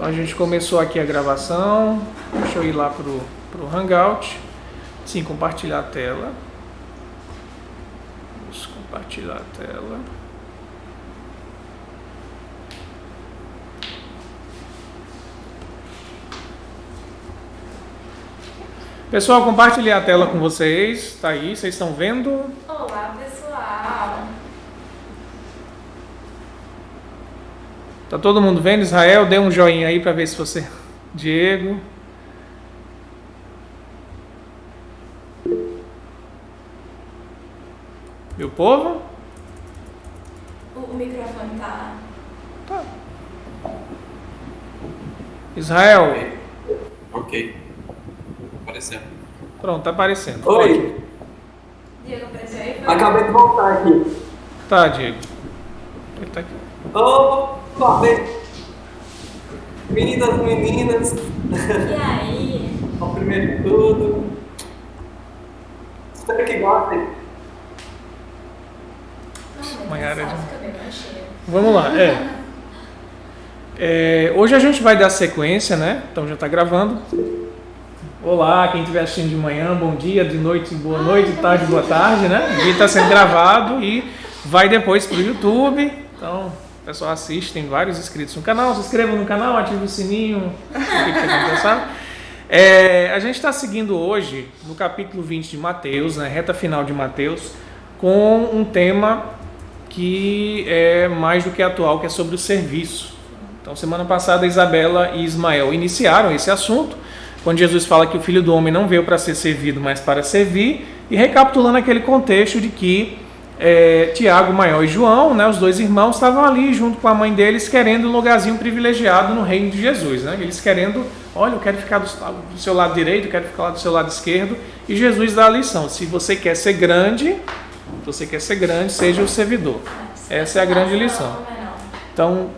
Então a gente começou aqui a gravação. Deixa eu ir lá pro Hangout. Sim, compartilhar a tela. Vamos compartilhar a tela. Pessoal, compartilhei a tela com vocês. Tá aí, vocês estão vendo? Olá, pessoal. Tá todo mundo vendo? Israel, dê um joinha aí para ver se você... Diego. Meu povo? O microfone tá... Tá. Israel. Ok. Aparecendo. Pronto, tá aparecendo. Oi. Diego, apareceu aí? Acabei de voltar aqui. Tá, Diego. Ele tá aqui. Opa, meninas. E aí? O primeiro de tudo. Espero que gostem. Mayara já- Fica bem mais cheio. Vamos lá. Hoje a gente vai dar sequência, né? Então já tá gravando. Olá, quem estiver assistindo de manhã, bom dia, de noite, boa noite, de tarde, boa tarde, né? O vídeo está sendo gravado e vai depois para o YouTube. Então, o pessoal assiste, tem vários inscritos no canal. Se inscreva no canal, ative o sininho, o que você não sabe. A gente está seguindo hoje no capítulo 20 de Mateus, né? Reta final de Mateus, com um tema que é mais do que atual, que é sobre o serviço. Então, semana passada, Isabela e Ismael iniciaram esse assunto, quando Jesus fala que o Filho do Homem não veio para ser servido, mas para servir, e recapitulando aquele contexto de que Tiago, Maior e João, né, os dois irmãos, estavam ali junto com a mãe deles, querendo um lugarzinho privilegiado no reino de Jesus. Né? Eles querendo, olha, eu quero ficar do seu lado direito, eu quero ficar lá do seu lado esquerdo, e Jesus dá a lição: se você quer ser grande, seja o servidor. Essa é a grande lição. Então,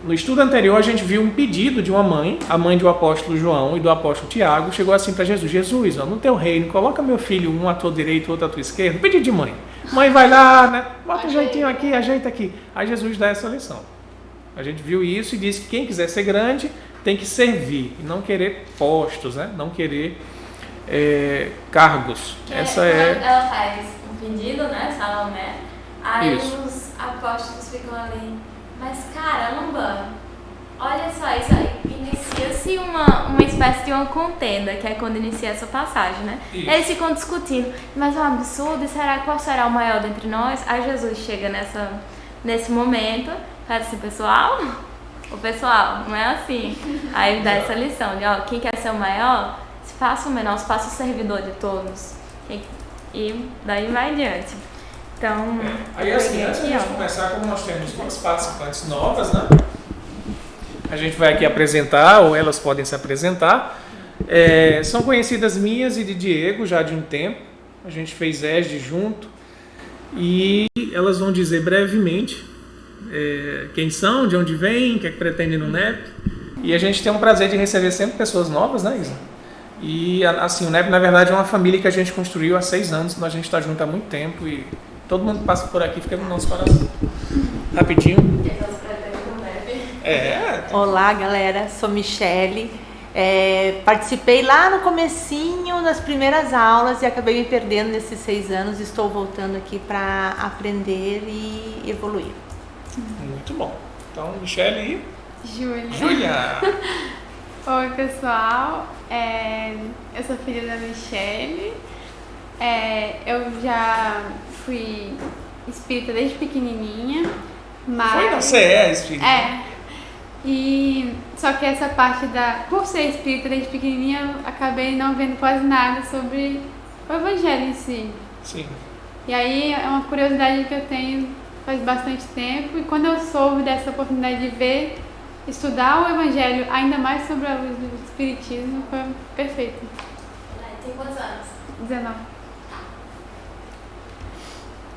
no estudo anterior, a gente viu um pedido de uma mãe, a mãe do apóstolo João e do apóstolo Tiago, chegou assim para Jesus: Jesus, ó, no teu reino, coloca meu filho um à tua direita, outro à tua esquerda. Pedido de mãe. Mãe vai lá, né? Bota um jeitinho aqui, ajeita aqui. Aí Jesus dá essa lição. A gente viu isso e disse que quem quiser ser grande tem que servir e não querer postos, né? Não querer cargos. Ela faz um pedido, né, Salomé? Aí Isso. os apóstolos ficam ali. Mas caramba, olha só, isso aí inicia-se uma espécie de uma contenda, que é quando inicia essa passagem, né? Isso. Eles ficam discutindo, mas é um absurdo, e qual será o maior dentre nós? Aí Jesus chega nesse momento, fala assim: pessoal, não é assim. Aí dá essa lição de, ó, quem quer ser o maior, se faça o menor, se faça o servidor de todos. E daí vai adiante. Então, Aí assim, antes de a gente começar, como nós temos duas participantes novas, né? A gente vai aqui apresentar, ou elas podem se apresentar. São conhecidas minhas e de Diego já de um tempo. A gente fez ESD junto. E elas vão dizer brevemente quem são, de onde vêm, o que é que pretendem no NEP. E a gente tem um prazer de receber sempre pessoas novas, né, Isa? E assim, o NEP na verdade é uma família que a gente construiu há 6 anos, então a gente está junto há muito tempo e todo mundo que passa por aqui fica no nosso coração. Rapidinho. Olá, galera. Sou Michele. Participei lá no comecinho, nas primeiras aulas, e acabei me perdendo nesses 6 anos. Estou voltando aqui para aprender e evoluir. Muito bom. Então, Michele e Júlia. Júlia. Oi, pessoal. Eu sou filha da Michele. Eu já fui espírita desde pequenininha. Mas... Foi na CE, espírita. E só que essa parte por ser espírita desde pequenininha, eu acabei não vendo quase nada sobre o evangelho em si. Sim. E aí é uma curiosidade que eu tenho faz bastante tempo, e quando eu soube dessa oportunidade de estudar o evangelho ainda mais sobre a luz do espiritismo, foi perfeito. Tem quantos anos? 19.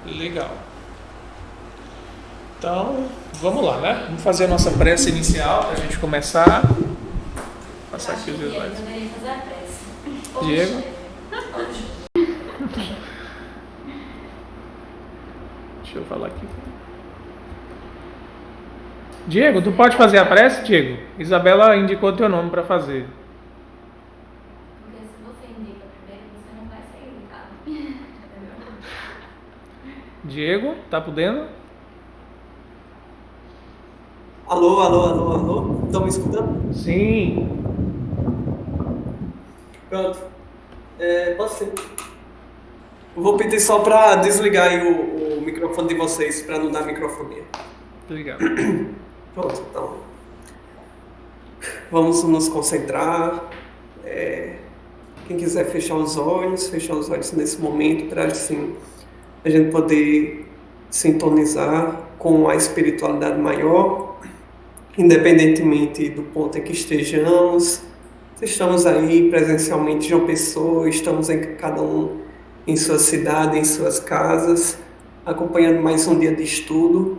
Legal. Então, vamos lá, né? Vamos fazer a nossa prece inicial para a gente começar. Passar aqui os slides. Eu deveria fazer a prece. Diego. Deixa eu falar aqui. Diego, tu pode fazer a prece, Diego? Isabela indicou teu nome para fazer. Porque se você indica primeiro, você não vai ser indicado. Diego, tá podendo? Alô, alô, alô, alô. Estão me escutando? Sim. Pronto. Pode ser. Eu vou pedir só para desligar aí o microfone de vocês, para não dar microfonia. Obrigado. Pronto, então. Vamos nos concentrar. Quem quiser fechar os olhos nesse momento, para assim, a gente poder sintonizar com a espiritualidade maior, independentemente do ponto em que estejamos. Se estamos aí presencialmente em João Pessoa, estamos em cada um em sua cidade, em suas casas, acompanhando mais um dia de estudo,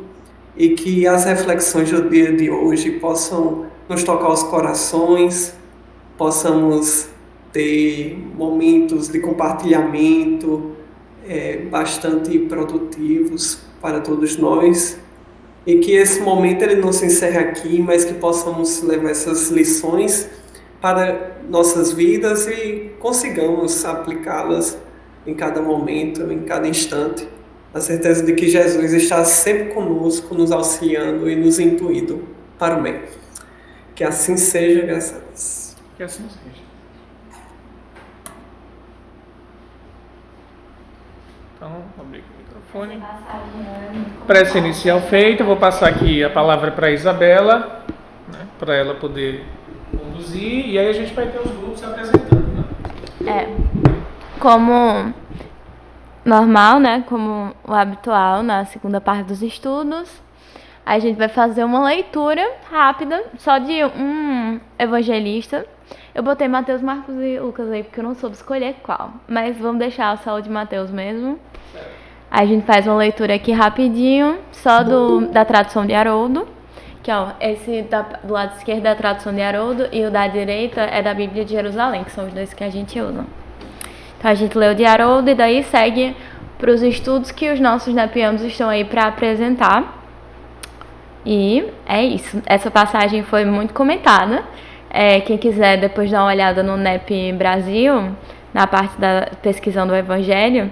e que as reflexões do dia de hoje possam nos tocar os corações, possamos ter momentos de compartilhamento bastante produtivos para todos nós, e que esse momento ele não se encerre aqui, mas que possamos levar essas lições para nossas vidas e consigamos aplicá-las em cada momento, em cada instante, a certeza de que Jesus está sempre conosco, nos auxiliando e nos intuindo para o bem. Que assim seja, graças a Deus. Que assim seja. Então, abrir o microfone. Prece inicial feita, eu vou passar aqui a palavra para a Isabela, né, para ela poder conduzir, e aí a gente vai ter os grupos se apresentando. Né? Como normal, né? Como o habitual na segunda parte dos estudos, a gente vai fazer uma leitura rápida, só de um evangelista. Eu botei Mateus, Marcos e Lucas aí, porque eu não soube escolher qual, mas vamos deixar só o de Mateus mesmo. A gente faz uma leitura aqui rapidinho, só da tradução de Haroldo, que ó, esse do lado esquerdo é a tradução de Haroldo e o da direita é da Bíblia de Jerusalém, que são os dois que a gente usa. Então a gente leu de Haroldo e daí segue para os estudos que os nossos nepianos estão aí para apresentar. E é isso. Essa passagem foi muito comentada. Quem quiser depois dar uma olhada no NEP Brasil, na parte da pesquisando o Evangelho,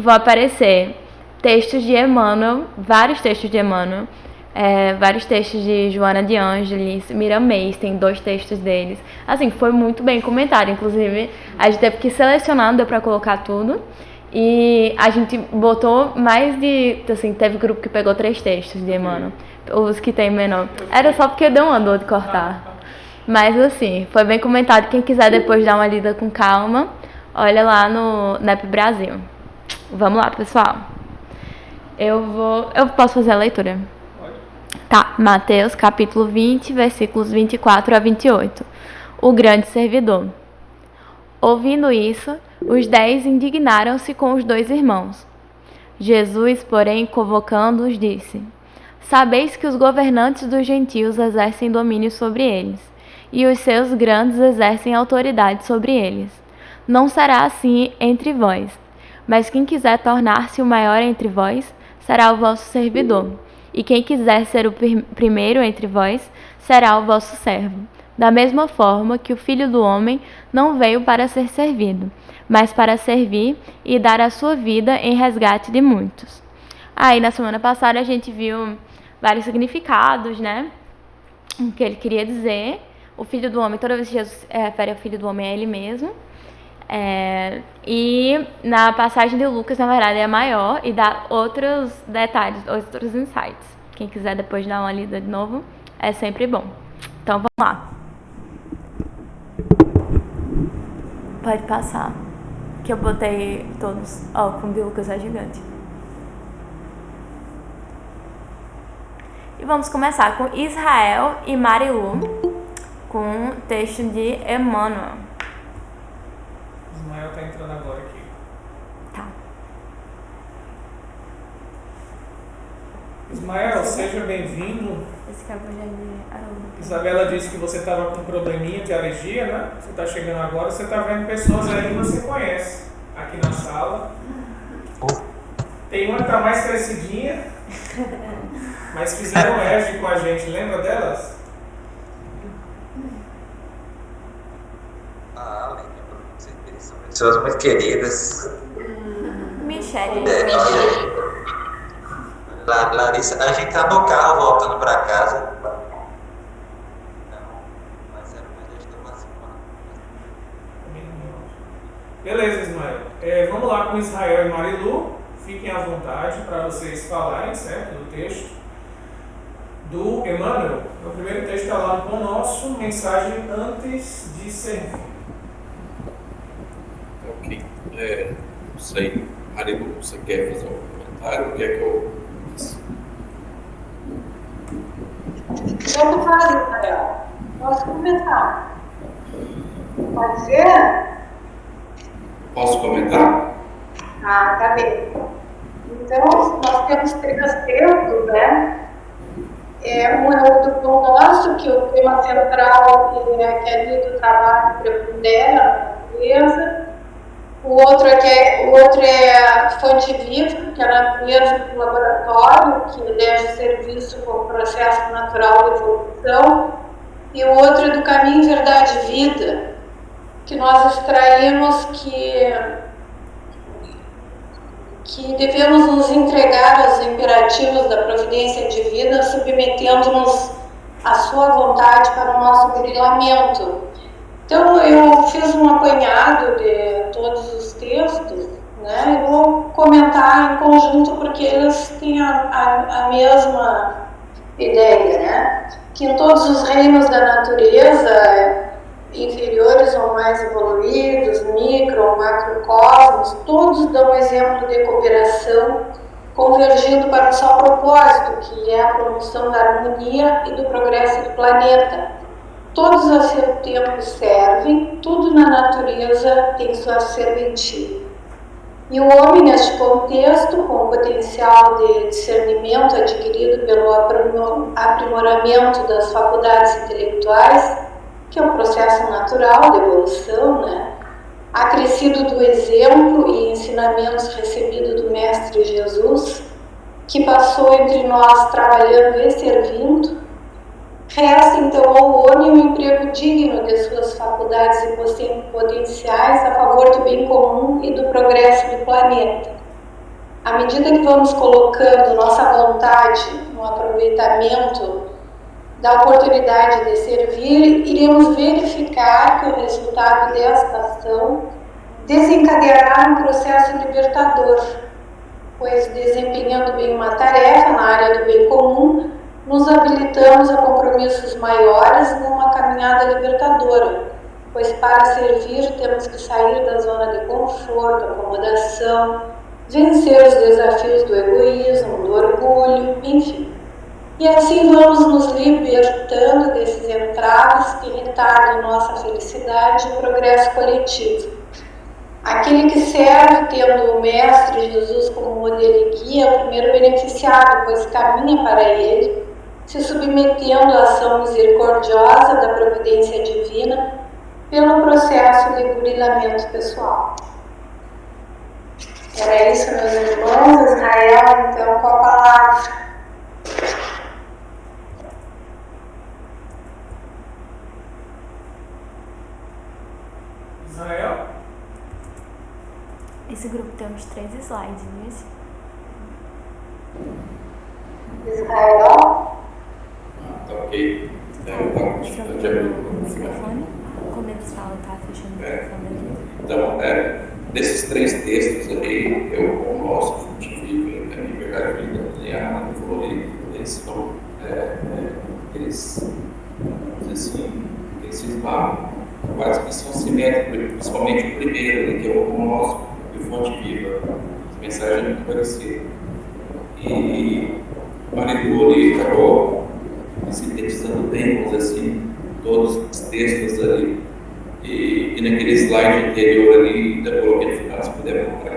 vão aparecer textos de Emmanuel, vários textos de Emmanuel, vários textos de Joana de Ângeles, Miramês, tem 2 textos deles. Assim, foi muito bem comentado. Inclusive, a gente teve que selecionar, não deu pra colocar tudo. E a gente botou mais de... Assim, teve grupo que pegou 3 textos de Emmanuel. Os que tem menor. Era só porque deu uma dor de cortar. Mas, assim, foi bem comentado. Quem quiser depois dar uma lida com calma, olha lá no NEP Brasil. Vamos lá, pessoal. Eu posso fazer a leitura? Tá, Mateus capítulo 20, versículos 24 a 28. O grande servidor. Ouvindo isso, os 10 indignaram-se com os 2 irmãos. Jesus, porém, convocando-os, disse: Sabeis que os governantes dos gentios exercem domínio sobre eles, e os seus grandes exercem autoridade sobre eles. Não será assim entre vós, mas quem quiser tornar-se o maior entre vós, será o vosso servidor. E quem quiser ser o primeiro entre vós, será o vosso servo. Da mesma forma que o Filho do Homem não veio para ser servido, mas para servir e dar a sua vida em resgate de muitos. Aí, na semana passada, a gente viu vários significados, né? O que ele queria dizer. O Filho do Homem, toda vez que Jesus refere ao Filho do Homem, é ele mesmo. E na passagem de Lucas, na verdade, é maior e dá outros detalhes, outros insights. Quem quiser depois dar uma lida de novo, é sempre bom. Então, vamos lá. Pode passar, que eu botei todos. Com o de Lucas é gigante. E vamos começar com Israel e Marilu, com o texto de Emmanuel. Ismael está entrando agora aqui. Tá. Ismael, seja bem-vindo. Esse que é o Evangelho de Haroldo. Isabela disse que você estava com um probleminha de alergia, né? Você está chegando agora, você está vendo pessoas aí que você conhece aqui na sala. Tem uma que está mais crescidinha. Mas fizeram ERG com a gente, lembra delas? Lembro. São pessoas muito queridas. Michele. Larissa, a gente tá no carro voltando para casa. Não, mas era mais de uma semana. Beleza, Ismael. Vamos lá com Israel e Marilu. Fiquem à vontade para vocês falarem, certo? Do texto do Emmanuel. O primeiro texto está lá no Pão Nosso, mensagem antes de servir. Ok. Não sei, Marilu, você quer fazer um comentário? O que é que eu... Tanto faz, Israel. Posso começar? Pode ser? Posso comentar? Tá bem. Então, nós temos 3 textos, né? Um é o do Pão Nosso, que o tema central que é ali do trabalho prepondera na natureza. O outro é fonte viva, que é a natureza do laboratório, que deve ser visto como processo natural de evolução. E o outro é do caminho, verdade e vida, que nós extraímos que devemos nos entregar aos imperativos da providência divina, submetendo-nos à sua vontade para o nosso brilhamento. Então, eu fiz um apanhado de todos os textos, né? Eu vou comentar em conjunto porque eles têm a mesma ideia, né? Que em todos os reinos da natureza, inferiores ou mais evoluídos, micro ou macrocosmos, todos dão exemplo de cooperação, convergindo para um só propósito, que é a promoção da harmonia e do progresso do planeta. Todos a seu tempo servem, tudo na natureza tem sua serventia. E o homem, neste contexto, com o potencial de discernimento adquirido pelo aprimoramento das faculdades intelectuais, que é um processo natural de evolução, né? Acrescido do exemplo e ensinamentos recebidos do Mestre Jesus, que passou entre nós trabalhando e servindo, resta então ao homem um emprego digno de suas faculdades e potenciais a favor do bem comum e do progresso do planeta. À medida que vamos colocando nossa vontade no aproveitamento da oportunidade de servir, iremos verificar que o resultado desta ação desencadeará um processo libertador, pois desempenhando bem uma tarefa na área do bem comum, nos habilitamos a compromissos maiores numa caminhada libertadora, pois para servir temos que sair da zona de conforto, acomodação, vencer os desafios do egoísmo, do orgulho, enfim. E assim vamos nos libertando desses entraves que retardam nossa felicidade e progresso coletivo. Aquele que serve, tendo o Mestre Jesus como modelo e guia, é o primeiro beneficiado, pois caminha para ele, se submetendo à ação misericordiosa da providência divina pelo processo de burilamento pessoal. Era isso, meus irmãos. Israel, então, com a palavra. Israel? Esse grupo tem uns 3 slides, não é isso? Israel. Tá ok. Deixa eu ver o microfone. Quando eles falam, tá fechando o microfone aqui. Então, desses 3 textos aí, eu gosto de viver, também pegar a vida, linear, eles são, eles, assim, eles se esbarram, quase que são simétricos, principalmente o primeiro, que é o nosso, e o Fonte Viva, mensagem é muito parecida. E o Marilu ali acabou sintetizando bem, vamos dizer assim, todos os textos ali. E naquele slide anterior ali, ainda coloquei no final, se puder colocar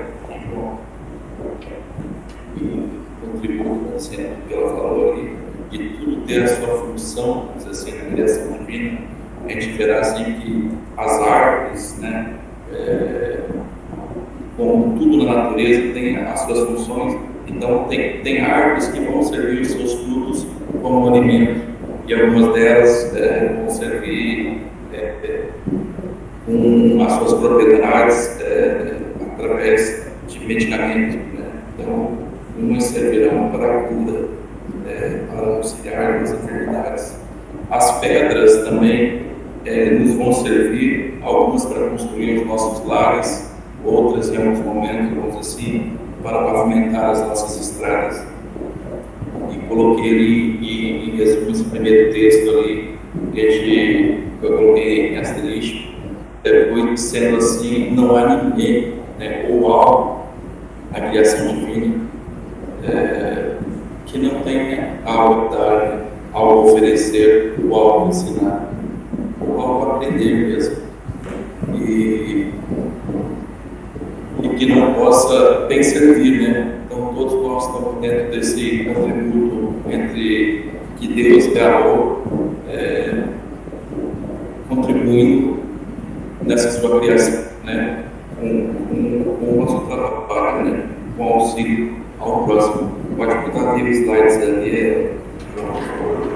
e contributo, assim, que ela falou ali, de tudo ter a sua função, vamos dizer assim, na criação divina. A gente verá assim que as árvores, né, como tudo na natureza, tem as suas funções Então, tem árvores que vão servir os seus frutos como alimento, e algumas delas vão servir com as suas propriedades através de medicamentos, né? Então, umas servirão para a cura, para auxiliar nas enfermidades. As pedras também nos vão servir, algumas para construir os nossos lares, outras em alguns momentos, vamos assim, para pavimentar as nossas estradas. E coloquei ali em resumo esse primeiro texto ali, que eu coloquei em asterisco, depois sendo assim, não há ninguém, né, ou algo na criação divina que não tenha algo a dar, algo a oferecer, ou algo a ensinar, ou algo a aprender mesmo. E que não possa bem servir, né? Então todos nós estamos dentro desse contributo entre que Deus criou, contribuindo nessa sua criação, né? Com o nosso trabalho, né? Com auxílio ao próximo. Pode botar aqui os slides ali, João, por favor.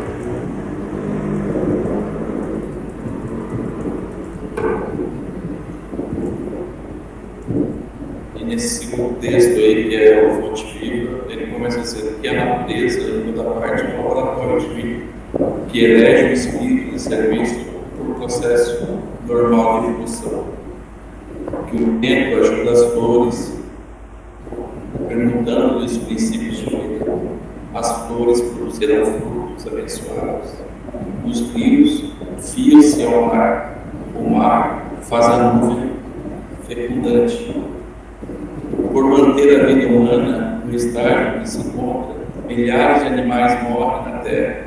E nesse segundo texto aí, que é o Fonte Viva, ele começa a dizer que a natureza, em toda parte, é um laboratório divino, que elege o espírito de serviço por processo normal de evolução. Que o tempo ajuda as flores, permutando os princípios de vida. As flores produzirão frutos abençoados. Os rios fiam-se ao mar. O mar faz a nuvem fecundante. Por manter a vida humana no estágio que se encontra, milhares de animais morrem na terra,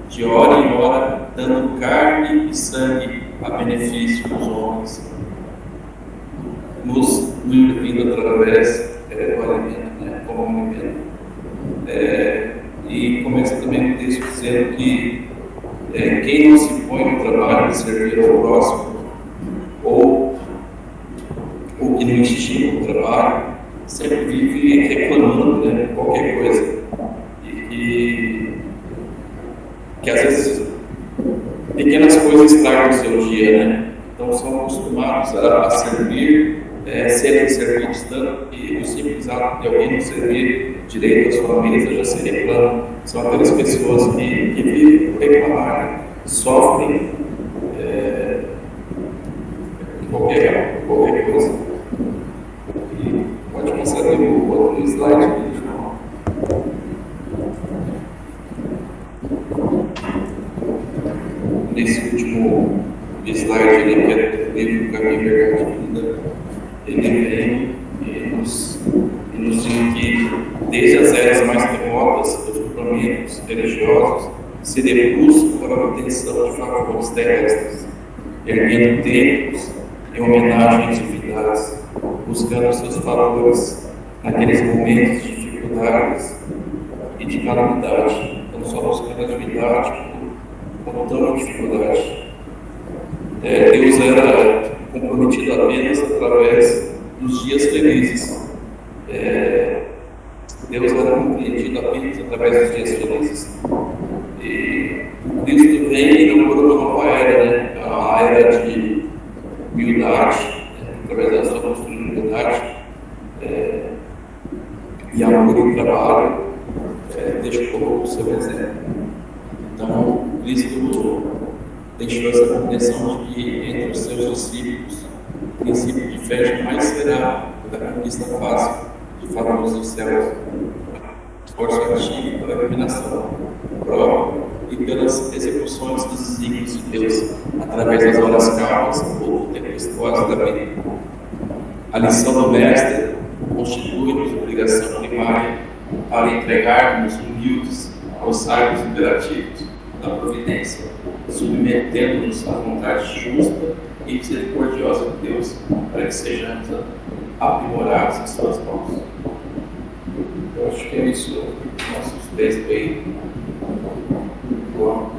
de hora em hora, dando carne e sangue a benefício dos homens, nos vindo através do alimento, né, como alimento. E começa também o texto dizendo que quem não se põe no trabalho de servir ao próximo, ou que não estima o trabalho, sempre vive reclamando, né, qualquer coisa. E que às vezes pequenas coisas estragam o seu dia, né? Então são acostumados a servir, serem servidos tanto que o simples ato de alguém não servir direito à sua mesa já se reclama. São aquelas pessoas que vivem por reclamar, sofrem qualquer coisa. E pode passar o outro slide aqui, João. Nesse último slide, ele quer o livro Caminho, Verdade e Vida. Ele vem e nos diz que, desde as eras mais remotas, os movimentos religiosos se debruçam para a obtenção de favores terrestres, erguendo templos em homenagem às divindades, buscando seus favores naqueles momentos de dificuldades e de calamidade, não só buscando a divindade, como toda dificuldade. Deus era comprometido apenas através dos dias felizes. Deus era compreendido apenas através dos dias felizes. E Cristo vem e inaugura uma nova era, né? A era de humildade, através da sua postura de humildade e amor e trabalho, deixou o seu exemplo. Então, Cristo deixou essa compreensão de que entre os seus discípulos, o princípio de fé jamais será da conquista fácil de favores dos céus, esforço ativo pela iluminação própria e pelas execuções dos desígnios de Deus, através das horas calmas ou tempestuosas da vida. A lição do Mestre constitui-nos obrigação primária para entregar-nos humildes aos sábios imperativos da providência, submetendo-nos à vontade justa e misericordiosa de Deus, para que sejamos aprimorados em suas mãos. Eu acho que é isso, nossos textos aí. Bom.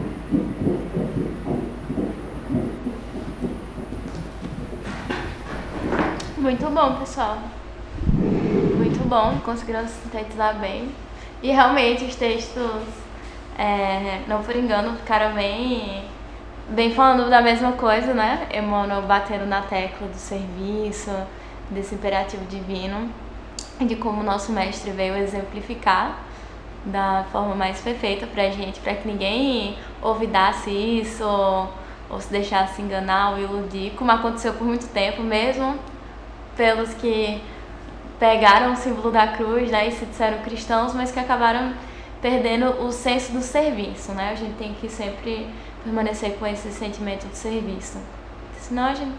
Muito bom, pessoal. Muito bom, conseguiram sintetizar bem. E realmente os textos, não por engano, ficaram bem falando da mesma coisa, né? Emmanuel batendo na tecla do serviço, desse imperativo divino, de como o nosso mestre veio exemplificar da forma mais perfeita pra gente, pra que ninguém olvidasse isso ou se deixasse enganar ou iludir, como aconteceu por muito tempo mesmo, pelos que pegaram o símbolo da cruz, né, e se disseram cristãos, mas que acabaram perdendo o senso do serviço, né? A gente tem que sempre permanecer com esse sentimento de serviço, senão a gente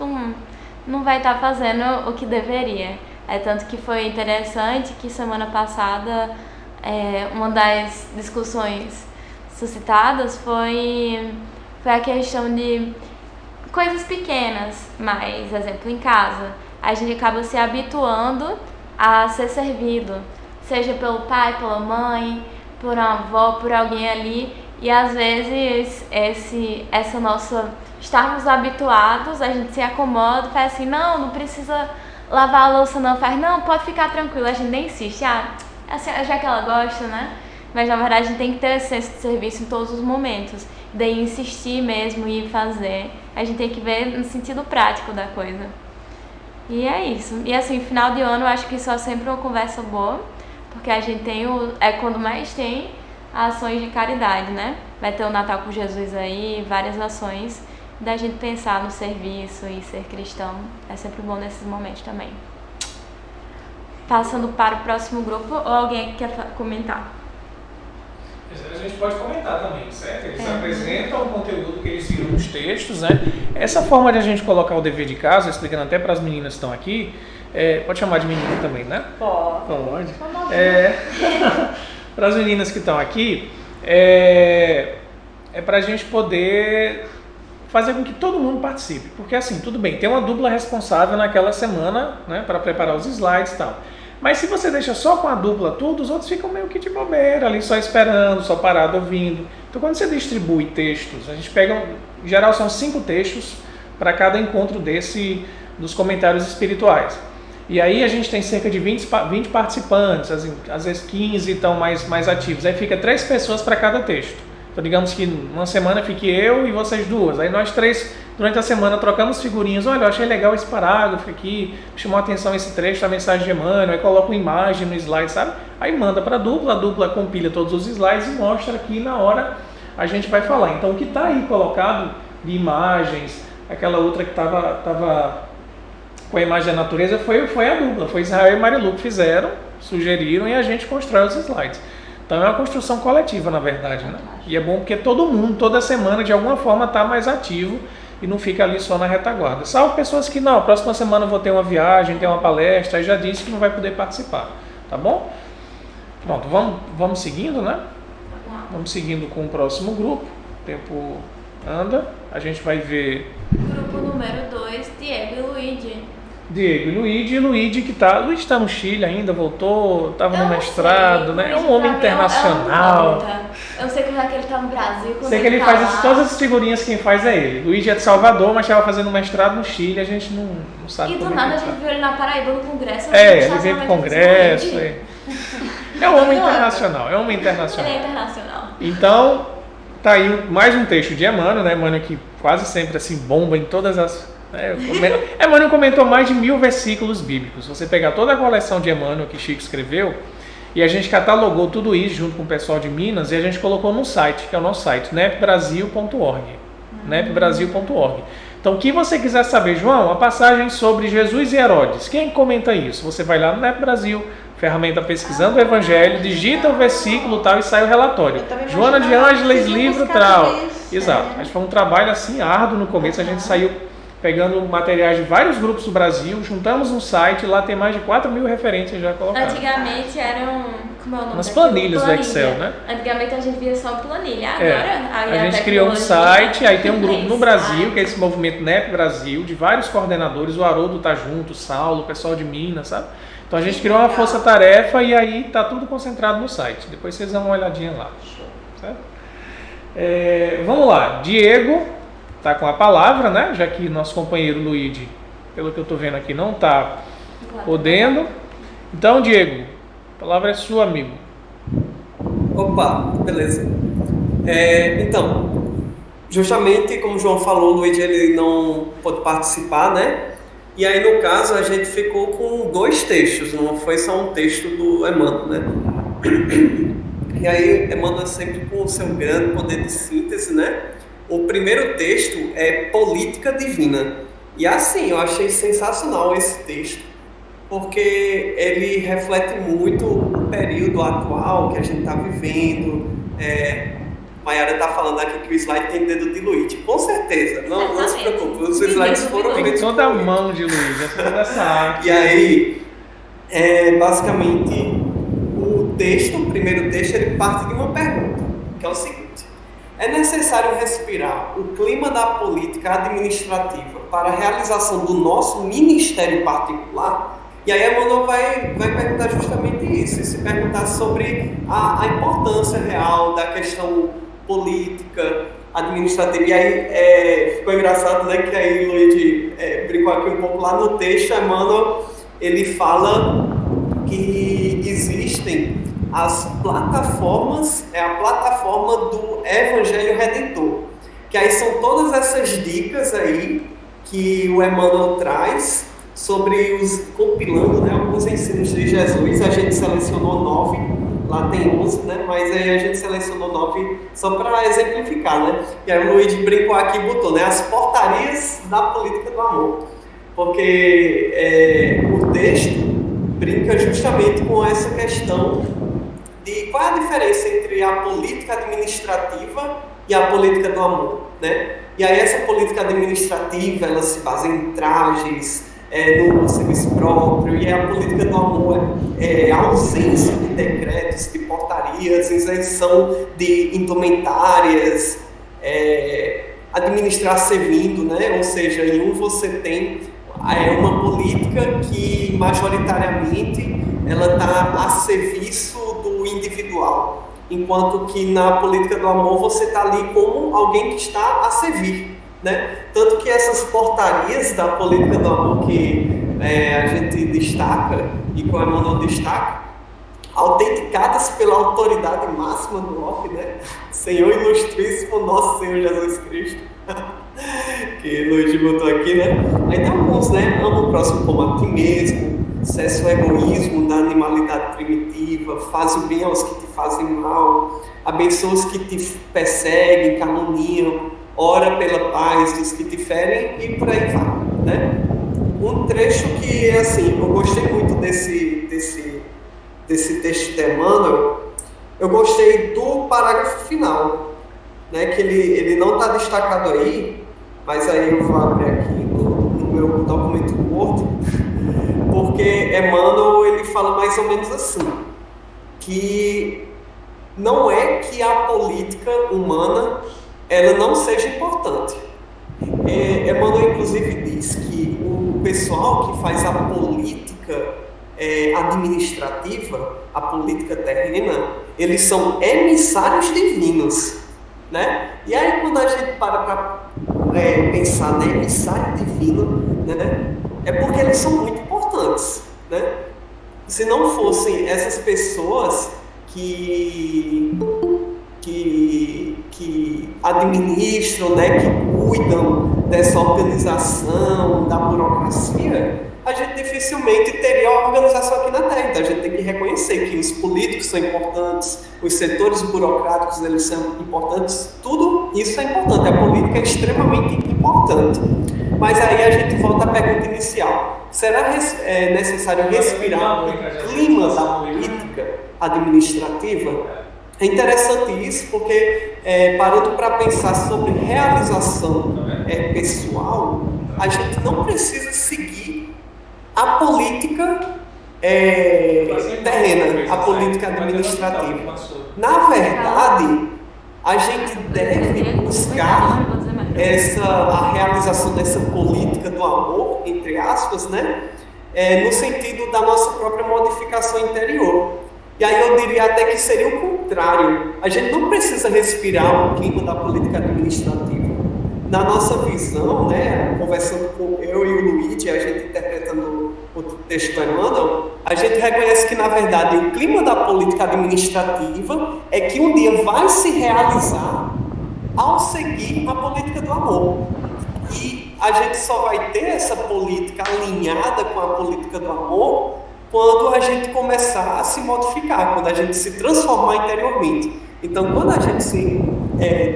não vai estar fazendo o que deveria. Tanto que foi interessante que semana passada uma das discussões suscitadas foi a questão de coisas pequenas, mas, exemplo, em casa, a gente acaba se habituando a ser servido, seja pelo pai, pela mãe, por uma avó, por alguém ali, e às vezes essa nossa estarmos habituados, a gente se acomoda e faz assim, não precisa lavar a louça não, faz, não, pode ficar tranquilo, a gente nem insiste, já que ela gosta, né? Mas na verdade a gente tem que ter esse senso de serviço em todos os momentos, daí insistir mesmo e fazer, a gente tem que ver no sentido prático da coisa. E é isso. E assim, final de ano eu acho que isso é sempre uma conversa boa, porque a gente tem quando mais tem ações de caridade, né? Vai ter o Natal com Jesus aí, várias ações da gente pensar no serviço e ser cristão. É sempre bom nesses momentos também. Passando para o próximo grupo, ou alguém que quer comentar? A gente pode comentar também, certo? Eles apresentam o conteúdo que eles viram nos textos, né? Essa forma de a gente colocar o dever de casa, explicando até para as meninas que estão aqui, pode chamar de menina também, né? Pode. Para as meninas que estão aqui, é para a gente poder fazer com que todo mundo participe. Porque assim, tudo bem, tem uma dupla responsável naquela semana, né, para preparar os slides e tal. Mas se você deixa só com a dupla tudo, os outros ficam meio que de bobeira, ali só esperando, só parado ouvindo. Então quando você distribui textos, a gente pega, em geral são 5 textos para cada encontro dos comentários espirituais. E aí a gente tem cerca de 20 participantes, às vezes 15 estão mais ativos. Aí fica 3 pessoas para cada texto. Então digamos que uma semana fique eu e vocês duas. Aí nós 3, durante a semana, trocamos figurinhas. Olha, eu achei legal esse parágrafo aqui, chamou a atenção esse trecho, a mensagem de Emmanuel, aí coloca uma imagem no slide, sabe? Aí manda para a dupla compila todos os slides e mostra aqui na hora a gente vai falar. Então o que está aí colocado de imagens, aquela outra que estava com a imagem da natureza foi a dupla, foi Israel e Marilu que fizeram, sugeriram e a gente constrói os slides. Então é uma construção coletiva, na verdade, né? E é bom porque todo mundo, toda semana, de alguma forma, está mais ativo e não fica ali só na retaguarda. Salvo pessoas que, não, próxima semana eu vou ter uma viagem, ter uma palestra, aí já disse que não vai poder participar, tá bom? Pronto, vamos seguindo, né? Vamos seguindo com o próximo grupo, o tempo anda, a gente vai ver... Grupo número 2, Diego e Luigi. Diego e Luigi que Luigi está no Chile ainda, voltou, estava no mestrado, né? É um homem internacional. Eu sei que já que ele está no Brasil. Sei que ele faz todas as figurinhas, quem faz é ele. Luigi é de Salvador, mas estava fazendo mestrado no Chile, a gente não sabe. E do nada a gente viu ele na Paraíba no congresso. Ele veio pro congresso. É um homem internacional, Ele é internacional. Então, tá aí mais um texto de Emmanuel, né? Emmanuel que quase sempre assim bomba em todas as... Emmanuel comentou mais de 1000 versículos bíblicos. Se você pegar toda a coleção de Emmanuel que Chico escreveu, e a gente catalogou tudo isso junto com o pessoal de Minas, e a gente colocou no site, que é o nosso site, nepbrasil.org. nepbrasil.org. Então, o que você quiser saber, João, a passagem sobre Jesus e Herodes, quem comenta isso? Você vai lá no Nep Brasil, ferramenta pesquisando o Evangelho, digita o versículo tal e sai o relatório. Joana de Ângeles, livro tal. Exato. Mas foi um trabalho assim árduo no começo, a gente saiu pegando materiais de vários grupos do Brasil, juntamos um site, lá tem mais de 4.000 referências já colocadas. Antigamente eram, como é o nome? Umas planilhas do Excel, né? Antigamente a gente via só planilha, agora a gente criou um site, aí tem um grupo no Brasil, que é esse movimento NEP Brasil, de vários coordenadores, o Haroldo tá junto, o Saulo, o pessoal de Minas, sabe? Então a gente criou uma força-tarefa e aí tá tudo concentrado no site. Depois vocês dão uma olhadinha lá. Certo? Vamos lá, Diego está com a palavra, né? Já que nosso companheiro Luigi, pelo que eu estou vendo aqui, não está podendo. Então, Diego, palavra é sua, amigo. Opa, beleza. Então, justamente como o João falou, o Luigi ele não pôde participar, né? E aí, no caso, a gente ficou com 2 textos, não foi só um texto do Emmanuel, né? E aí, Emmanuel sempre com o seu grande poder de síntese, né? O primeiro texto é Política Divina. E assim, eu achei sensacional esse texto, porque ele reflete muito o período atual que a gente está vivendo. Mayara está falando aqui que o slide tem dedo de Luigi. Com certeza, não se preocupe, os slides foram feitos Tem toda a mão de Luigi, é toda essa arte. E aí, basicamente, o primeiro texto, ele parte de uma pergunta, que é o seguinte: é necessário respirar o clima da política administrativa para a realização do nosso ministério particular? E aí Emmanuel vai perguntar justamente isso, e se perguntar sobre a importância real da questão política, administrativa. E aí ficou engraçado, né, que aí Luigi brincou aqui um pouco lá no texto. Emmanuel, ele fala que existem as plataformas, a plataforma do Evangelho Redentor, que aí são todas essas dicas aí que o Emmanuel traz sobre compilando, né, alguns ensinos de Jesus. A gente selecionou 9, lá tem 11, né, mas aí a gente selecionou 9 só para exemplificar, né. E aí o Luigi brincou aqui e botou, né, as portarias da política do amor, porque o texto brinca justamente com essa questão de qual é a diferença entre a política administrativa e a política do amor, né? E aí essa política administrativa, ela se baseia em trajes, no serviço próprio, e a política do amor é a ausência de decretos, de portarias, isenção de indumentárias, administrar servindo, né? Ou seja, em um você tem uma política que majoritariamente ela está a serviço do individual, enquanto que na política do amor você está ali como alguém que está a servir, né? Tanto que essas portarias da política do amor que a gente destaca e que o Emmanuel destaca, autenticadas pela autoridade máxima do Locke, né? Senhor Ilustríssimo Nosso Senhor Jesus Cristo, que Luigi botou aqui, né? Aí tem alguns, né? Ama o próximo como a ti mesmo, cessa o egoísmo da animalidade primitiva, faz o bem aos que te fazem mal, abençoa os que te perseguem, caluniam, ora pela paz dos que te ferem, e por aí vai, né? Um trecho que, assim, eu gostei muito desse texto de Emmanuel. Eu gostei do parágrafo final, né, que ele não está destacado aí, mas aí eu vou abrir aqui no meu documento Word, porque Emmanuel ele fala mais ou menos assim, que não é que a política humana ela não seja importante. Emmanuel inclusive diz que o pessoal que faz a política administrativa, a política terrena, eles são emissários divinos, né? E aí quando a gente para pensar, né, emissário divino, né, é porque eles são muito importantes, né? Se não fossem essas pessoas que administram, né, que cuidam dessa organização, da burocracia, a gente dificilmente teria uma organização aqui na Terra. Então a gente tem que reconhecer que os políticos são importantes, os setores burocráticos eles são importantes, tudo isso é importante, a política é extremamente importante. Mas aí a gente volta à pergunta inicial: será necessário respirar o clima da política administrativa? É interessante isso, porque parando para pensar sobre realização pessoal, a gente não precisa seguir a política terrena, a política administrativa. Na verdade, a gente deve buscar a realização dessa política do amor, entre aspas, né? No sentido da nossa própria modificação interior. E aí eu diria até que seria o contrário. A gente não precisa respirar o clima da política administrativa. Na nossa visão, né, conversando com eu e o Luigi, a gente interpretando o texto do Emmanuel, a gente reconhece que, na verdade, o clima da política administrativa é que um dia vai se realizar ao seguir a política do amor. E a gente só vai ter essa política alinhada com a política do amor quando a gente começar a se modificar, quando a gente se transformar interiormente. Então, quando a gente se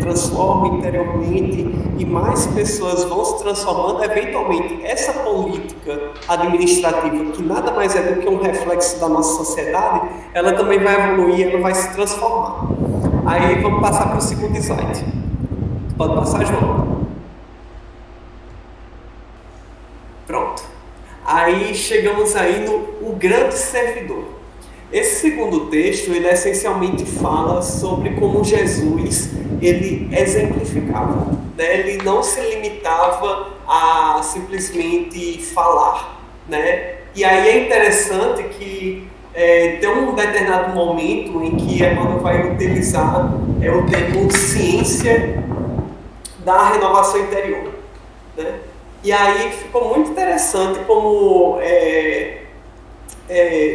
transforma interiormente e mais pessoas vão se transformando, eventualmente essa política administrativa, que nada mais é do que um reflexo da nossa sociedade, ela também vai evoluir, ela vai se transformar. Aí vamos passar para o segundo slide. Pode passar, João. Pronto. Aí chegamos aí no grande servidor. Esse segundo texto, ele essencialmente fala sobre como Jesus, ele exemplificava, né? Ele não se limitava a simplesmente falar, né? E aí é interessante que tem um determinado momento em que Emmanuel vai utilizar o termo ciência da renovação interior, né? E aí ficou muito interessante como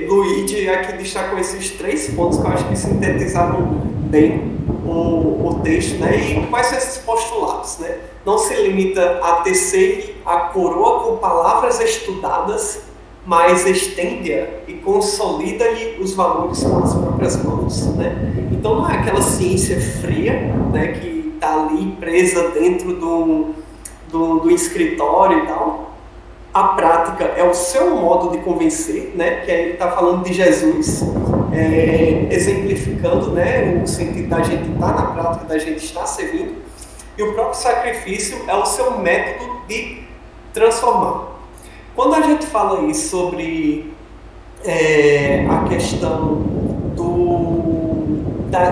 Luigi aqui destacou esses 3 pontos que eu acho que sintetizavam bem o texto, né? E quais são esses postulados, né? Não se limita a tecer a coroa com palavras estudadas, mas estende-a e consolida-lhe os valores com as próprias mãos, né? Então não é aquela ciência fria, né, que está ali presa dentro do escritório e tal. A prática é o seu modo de convencer, né? Que ele está falando de Jesus, exemplificando, né, o sentido da gente estar na prática, da gente estar servindo. E o próprio sacrifício é o seu método de transformar. Quando a gente fala aí sobre a questão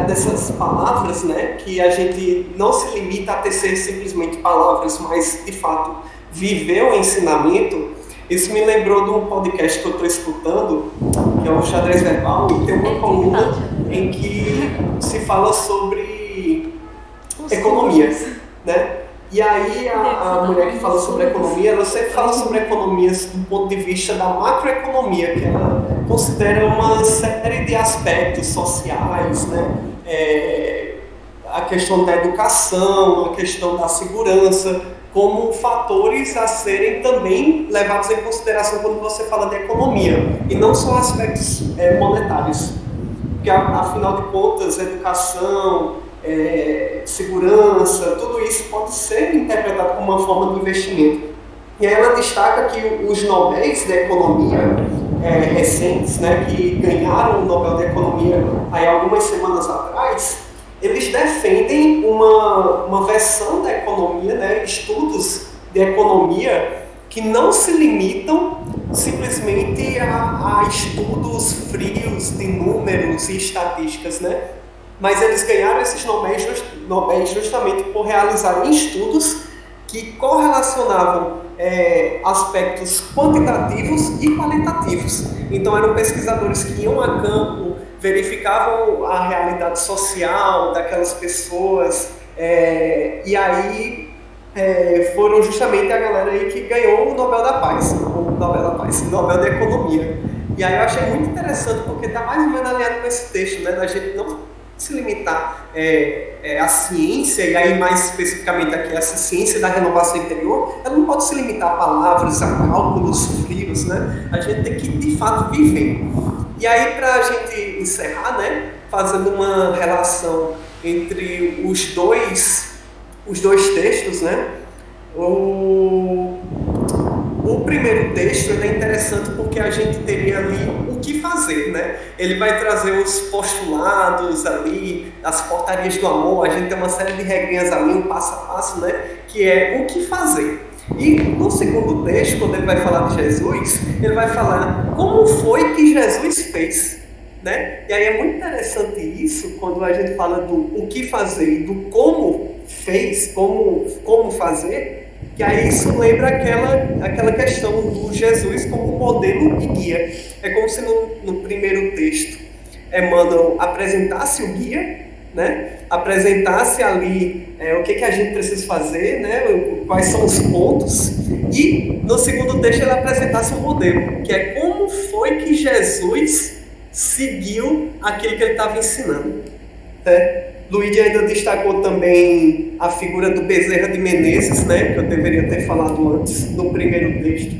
dessas palavras, né, que a gente não se limita a tecer simplesmente palavras, mas de fato viver o ensinamento, isso me lembrou de um podcast que eu estou escutando, que é o Xadrez Verbal, e tem uma coluna em que se fala sobre economia, né? E aí a mulher que fala sobre economia, ela sempre fala sobre economias do ponto de vista da macroeconomia, que ela considera uma série de aspectos sociais, né? A questão da educação, a questão da segurança, como fatores a serem também levados em consideração quando você fala de economia, e não só aspectos monetários. Porque, afinal de contas, educação, segurança, tudo isso pode ser interpretado como uma forma de investimento. E aí ela destaca que os Nobéis da Economia recentes, né, que ganharam o Nobel da Economia aí algumas semanas atrás, eles defendem uma versão da economia, né, estudos de economia que não se limitam simplesmente a estudos frios de números e estatísticas, né? Mas eles ganharam esses Nobéis justamente por realizarem estudos que correlacionavam aspectos quantitativos e qualitativos. Então eram pesquisadores que iam a campo, verificavam a realidade social daquelas pessoas, e aí foram justamente a galera aí que ganhou o Nobel da Paz, o Nobel da Economia. E aí eu achei muito interessante, porque está mais ou menos alinhado com esse texto, né, da gente não se limitar à ciência, e aí mais especificamente aqui essa ciência da renovação interior, ela não pode se limitar a palavras, a cálculos frios, né? A gente tem que de fato viver. E aí, para a gente encerrar, né, fazendo uma relação entre os dois textos, né, o primeiro texto é interessante porque a gente teria ali o que fazer, né? Ele vai trazer os postulados ali, as portarias do amor, a gente tem uma série de regrinhas ali, um passo a passo, né? Que é o que fazer. E no segundo texto, quando ele vai falar de Jesus, ele vai falar como foi que Jesus fez, né? E aí é muito interessante isso, quando a gente fala do o que fazer e do como fez, como fazer, que aí isso lembra aquela questão do Jesus como modelo e guia. É como se no primeiro texto Emmanuel apresentasse o guia, né? Apresentasse ali o que a gente precisa fazer, né? Quais são os pontos, e no segundo texto ele apresentasse um modelo, que é como foi que Jesus seguiu aquilo que ele estava ensinando, né? Luigi ainda destacou também a figura do Bezerra de Menezes, né? Que eu deveria ter falado antes, no primeiro texto,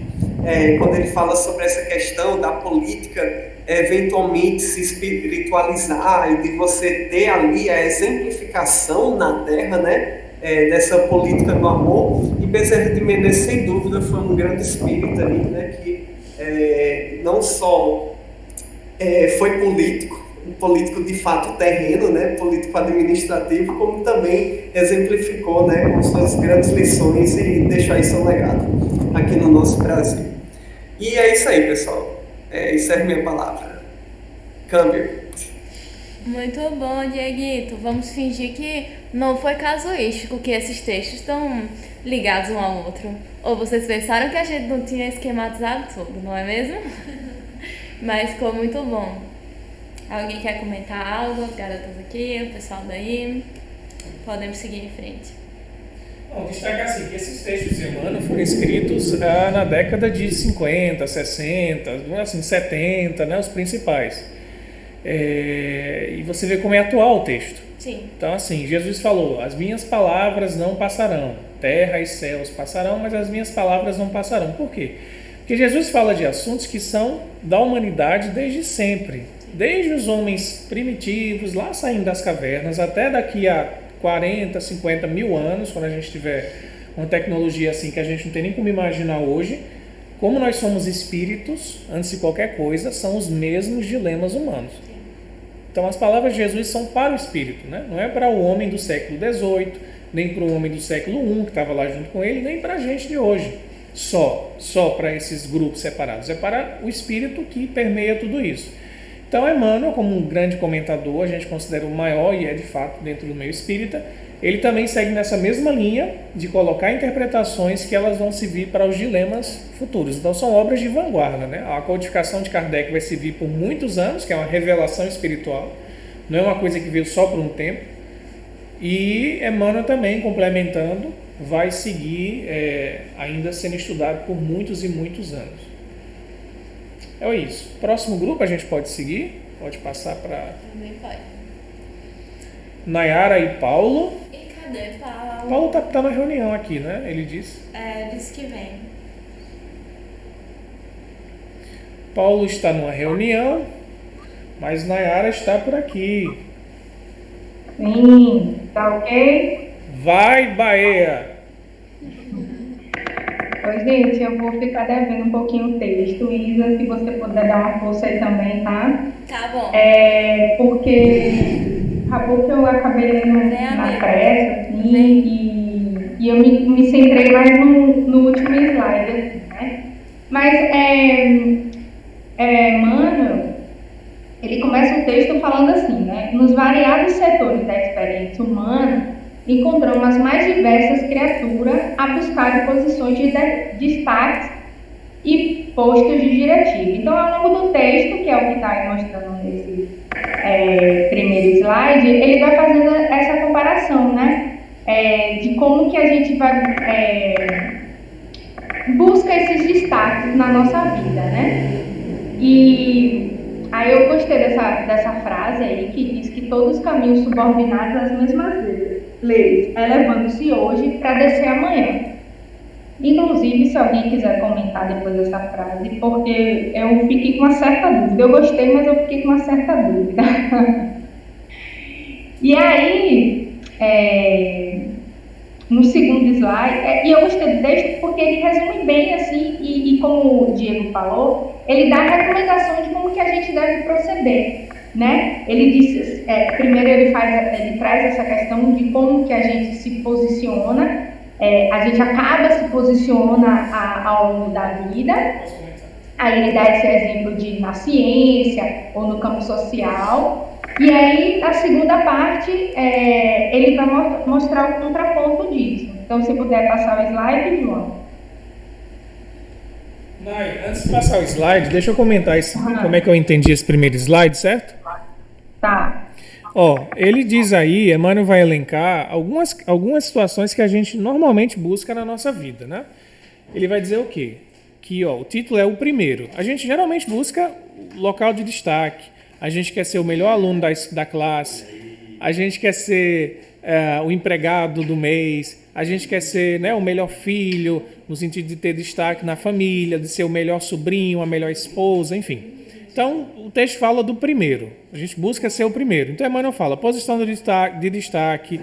quando ele fala sobre essa questão da política eventualmente se espiritualizar e de você ter ali a exemplificação na Terra, né, dessa política do amor. E Bezerra de Menezes, sem dúvida, foi um grande espírito ali, né, que não só foi político de fato terreno, né, político administrativo, como também exemplificou, né, com suas grandes lições e deixou aí seu legado aqui no nosso Brasil. E é isso aí, pessoal. Isso é a minha palavra. Câmbio. Muito bom, Dieguito. Vamos fingir que não foi casuístico, que esses textos estão ligados um ao outro. Ou vocês pensaram que a gente não tinha esquematizado tudo, não é mesmo? Mas ficou muito bom. Alguém quer comentar algo? As garotas aqui, o pessoal daí? Podemos seguir em frente. Bom, destacar assim, que esses textos de Emmanuel foram escritos na década de 50, 60, assim, 70, né, os principais. E você vê como é atual o texto. Sim. Então, assim, Jesus falou: as minhas palavras não passarão, terra e céus passarão, mas as minhas palavras não passarão. Por quê? Porque Jesus fala de assuntos que são da humanidade desde sempre. Desde os homens primitivos, lá saindo das cavernas, até daqui a 40, 50 mil anos, quando a gente tiver uma tecnologia assim que a gente não tem nem como imaginar hoje, como nós somos espíritos, antes de qualquer coisa, são os mesmos dilemas humanos. Então as palavras de Jesus são para o espírito, né? Não é para o homem do século XVIII, nem para o homem do século I, que estava lá junto com ele, nem para a gente de hoje. Só para esses grupos separados. É para o espírito que permeia tudo isso. Então, Emmanuel, como um grande comentador, a gente considera o maior, e é de fato dentro do meio espírita, ele também segue nessa mesma linha de colocar interpretações que elas vão servir para os dilemas futuros. Então, são obras de vanguarda, né? A codificação de Kardec vai servir por muitos anos, que é uma revelação espiritual, não é uma coisa que veio só por um tempo. E Emmanuel também, complementando, vai seguir ainda sendo estudado por muitos e muitos anos. É isso. Próximo grupo a gente pode seguir? Pode passar para... Também pode. Nayara e Paulo. E cadê Paulo? Paulo tá na reunião aqui, né? Ele disse. Disse que vem. Paulo está numa reunião, mas Nayara está por aqui. Sim, tá ok? Vai, Bahia! Oi, gente, eu vou ficar devendo um pouquinho o texto. Isa, se você puder dar uma força aí também, tá? Tá bom. Porque acabou que eu acabei lendo na pressa, assim, e eu me centrei mais no último slide, assim, né? Mas, Emmanuel, ele começa o texto falando assim, né? Nos variados setores da experiência humana, encontramos as mais diversas criaturas a buscar posições de destaque e postos de diretiva. Então, ao longo do texto, que é o que está aí mostrando nesse primeiro slide, ele vai fazendo essa comparação, né? De como que a gente vai busca esses destaques na nossa vida, né? E aí eu gostei dessa frase aí, que diz que todos os caminhos subordinados às mesmas leis, elevando-se hoje para descer amanhã. Inclusive, se alguém quiser comentar depois dessa frase, porque eu fiquei com uma certa dúvida. Eu gostei, mas eu fiquei com uma certa dúvida. E aí, no segundo slide, e eu gostei do texto porque ele resume bem, assim, e como o Diego falou, ele dá a recomendação de como que a gente deve proceder, né? Ele diz, primeiro ele traz essa questão de como que a gente se posiciona, a gente acaba se posiciona ao longo da vida. Aí ele dá esse exemplo na ciência ou no campo social. E aí, a segunda parte, ele vai mostrar o contraponto disso. Então, se puder passar o slide, João. Nai, antes de passar o slide, deixa eu comentar como é que eu entendi esse primeiro slide, certo? Tá. Ele diz aí, Emmanuel vai elencar algumas situações que a gente normalmente busca na nossa vida, né? Ele vai dizer o quê? Que o título é o primeiro. A gente geralmente busca local de destaque, a gente quer ser o melhor aluno da classe, a gente quer ser o empregado do mês, a gente quer ser, né, o melhor filho, no sentido de ter destaque na família, de ser o melhor sobrinho, a melhor esposa, enfim. Então, o texto fala do primeiro. A gente busca ser o primeiro. Então, Emmanuel fala, posição de destaque,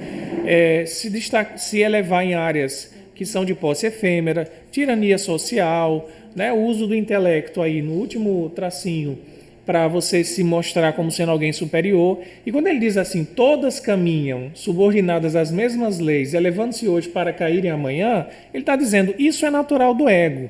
se elevar em áreas que são de posse efêmera, tirania social, né, o uso do intelecto aí no último tracinho para você se mostrar como sendo alguém superior. E quando ele diz assim, todas caminham subordinadas às mesmas leis, elevando-se hoje para caírem amanhã, ele está dizendo, isso é natural do ego.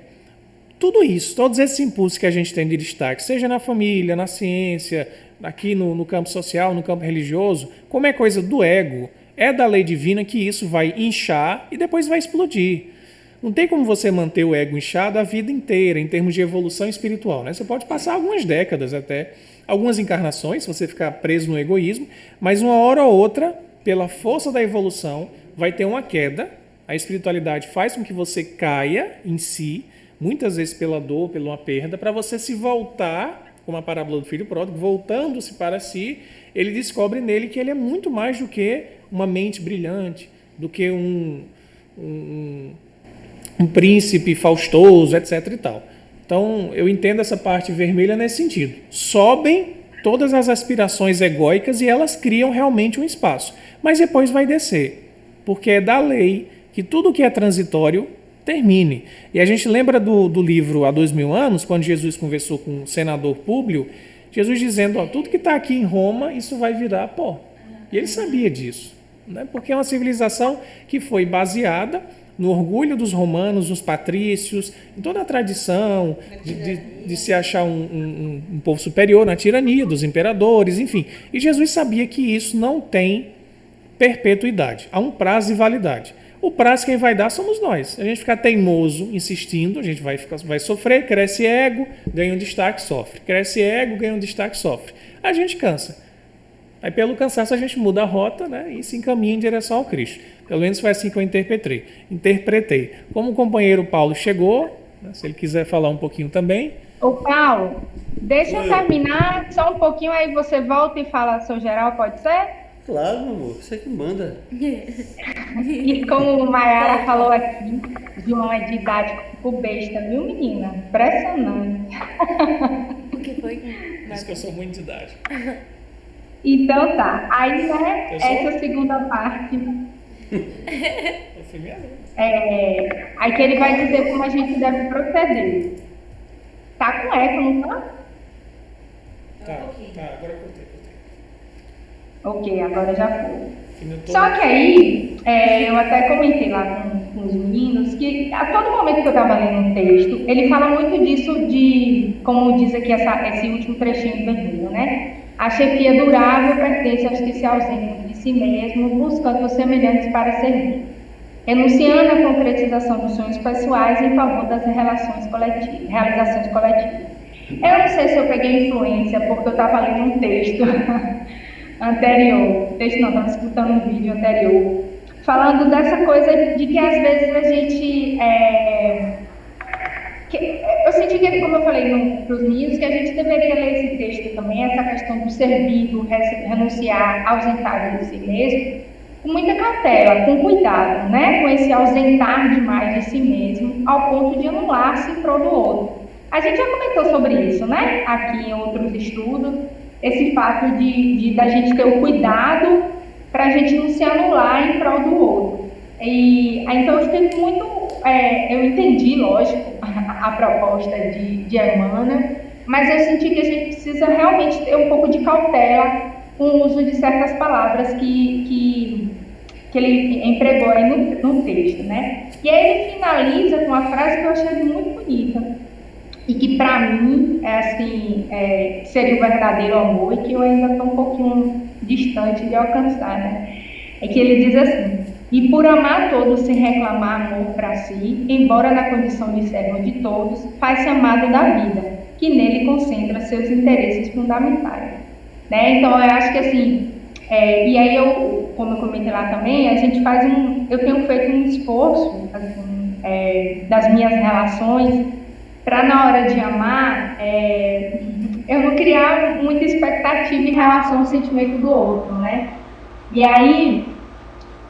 Tudo isso, todos esses impulsos que a gente tem de destaque, seja na família, na ciência, aqui no campo social, no campo religioso, como é coisa do ego, é da lei divina que isso vai inchar e depois vai explodir. Não tem como você manter o ego inchado a vida inteira, em termos de evolução espiritual, né? Você pode passar algumas décadas até, algumas encarnações, se você ficar preso no egoísmo, mas uma hora ou outra, pela força da evolução, vai ter uma queda, a espiritualidade faz com que você caia em si, muitas vezes pela dor, pela uma perda, para você se voltar, como a parábola do filho pródigo, voltando-se para si, ele descobre nele que ele é muito mais do que uma mente brilhante, do que um príncipe faustoso, etc. e tal. Então, eu entendo essa parte vermelha nesse sentido. Sobem todas as aspirações egóicas e elas criam realmente um espaço. Mas depois vai descer, porque é da lei que tudo que é transitório termine. E a gente lembra do livro Há 2000 anos, quando Jesus conversou com o senador Públio, Jesus dizendo, tudo que está aqui em Roma, isso vai virar pó. E ele sabia disso, né? Porque é uma civilização que foi baseada no orgulho dos romanos, nos patrícios, em toda a tradição de se achar um povo superior, na tirania dos imperadores, enfim. E Jesus sabia que isso não tem perpetuidade, há um prazo de validade. O prazo quem vai dar somos nós. A gente ficar teimoso, insistindo, a gente vai sofrer, cresce ego, ganha um destaque, sofre. Cresce ego, ganha um destaque, sofre. A gente cansa. Aí pelo cansaço a gente muda a rota, né, e se encaminha em direção ao Cristo. Pelo menos foi assim que eu interpretei. Como o companheiro Paulo chegou, né, se ele quiser falar um pouquinho também. Ô Paulo, deixa eu terminar só um pouquinho, aí você volta e fala seu geral, pode ser? Claro, meu amor, você que manda. E como o Mayara falou aqui, João é didático, tipo besta, viu, menina? Impressionante. O que foi? Diz que eu sou muito didático. Então tá, aí né, essa segunda parte. Aí que ele vai dizer como a gente deve proceder. Tá com eco, não tá? Tá, agora eu cortei. Ok, agora já foi. Só que aí, eu até comentei lá com os meninos que a todo momento que eu estava lendo um texto, ele fala muito disso de, como diz aqui esse último trechinho do vermelho, né? A chefia durável pertence aos que se ausentam de si mesmos, buscando os semelhantes para servir, renunciando à concretização dos sonhos pessoais em favor das realizações coletivas. Eu não sei se eu peguei influência, porque eu estava lendo um texto anterior, estava escutando um vídeo anterior, falando dessa coisa de que às vezes a gente, eu senti que, como eu falei para os meninos, que a gente deveria ler esse texto também, essa questão do servir, do renunciar, ausentar de si mesmo, com muita cautela, com cuidado, né? Com esse ausentar demais de si mesmo, ao ponto de anular-se em prol do outro. A gente já comentou sobre isso, né? Aqui em outros estudos, esse fato da gente ter o cuidado para a gente não se anular em prol do outro. Então, eu entendi, lógico, a proposta de Emmanuel, mas eu senti que a gente precisa realmente ter um pouco de cautela com o uso de certas palavras que ele empregou aí no texto, né? E aí ele finaliza com uma frase que eu achei muito bonita, e que para mim seria o verdadeiro amor, e que eu ainda estou um pouquinho distante de alcançar, né? É que ele diz assim: e por amar todos sem reclamar amor para si, embora na condição de servo de todos, faz-se amado da vida, que nele concentra seus interesses fundamentais, né? Então eu acho que assim, E aí eu, como eu comentei lá também, a gente faz eu tenho feito um esforço assim, das minhas relações para na hora de amar eu não criar muita expectativa em relação ao sentimento do outro, né? E aí,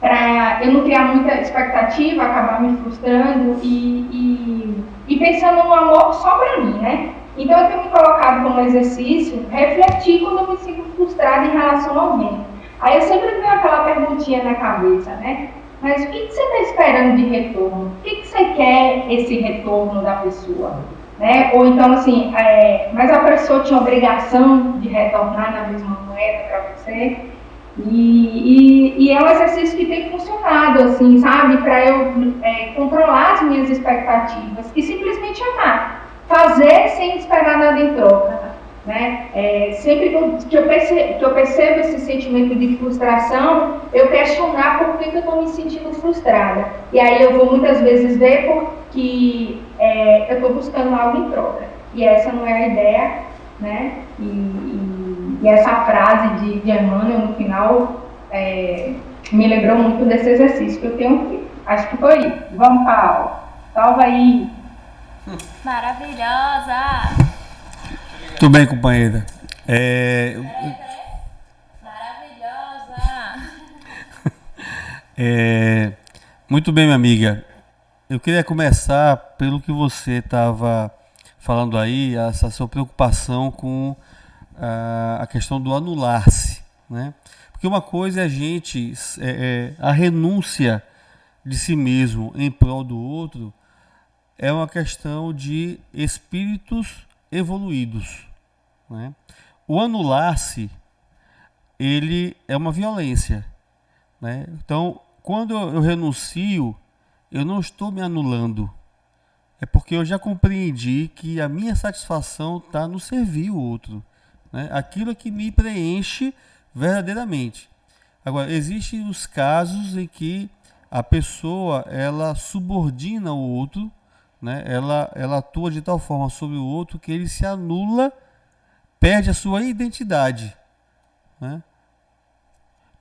para eu não criar muita expectativa, acabar me frustrando e pensando no amor só para mim, né? Então eu tenho me colocado como exercício, refletir quando eu me sinto frustrada em relação a alguém. Aí eu sempre tenho aquela perguntinha na cabeça, né? Mas o que você está esperando de retorno? O que você quer esse retorno da pessoa? Né? Ou então assim, mas a pessoa tinha obrigação de retornar na mesma moeda para você? E é um exercício que tem funcionado, assim, sabe? Para eu controlar as minhas expectativas e simplesmente amar. Fazer sem esperar nada em troca, né? Sempre que eu percebo esse sentimento de frustração, eu questionar por que eu estou me sentindo frustrada. E aí eu vou muitas vezes ver porque eu estou buscando algo em troca. E essa não é a ideia, né? E essa frase de Emmanuel no final me lembrou muito desse exercício que eu tenho feito. Acho que foi isso. Vamos para a aula. Salva aí. Maravilhosa! Muito bem, companheira. Maravilhosa! Muito bem, minha amiga. Eu queria começar pelo que você estava falando aí, essa sua preocupação com a questão do anular-se, né? Porque uma coisa é a gente, a renúncia de si mesmo em prol do outro é uma questão de espíritos evoluídos, né? O anular-se, ele é uma violência, né? Então, quando eu renuncio, eu não estou me anulando. É porque eu já compreendi que a minha satisfação está no servir o outro, né? Aquilo que me preenche verdadeiramente. Agora, existem os casos em que a pessoa ela subordina o outro, né? Ela atua de tal forma sobre o outro que ele se anula, perde a sua identidade, né?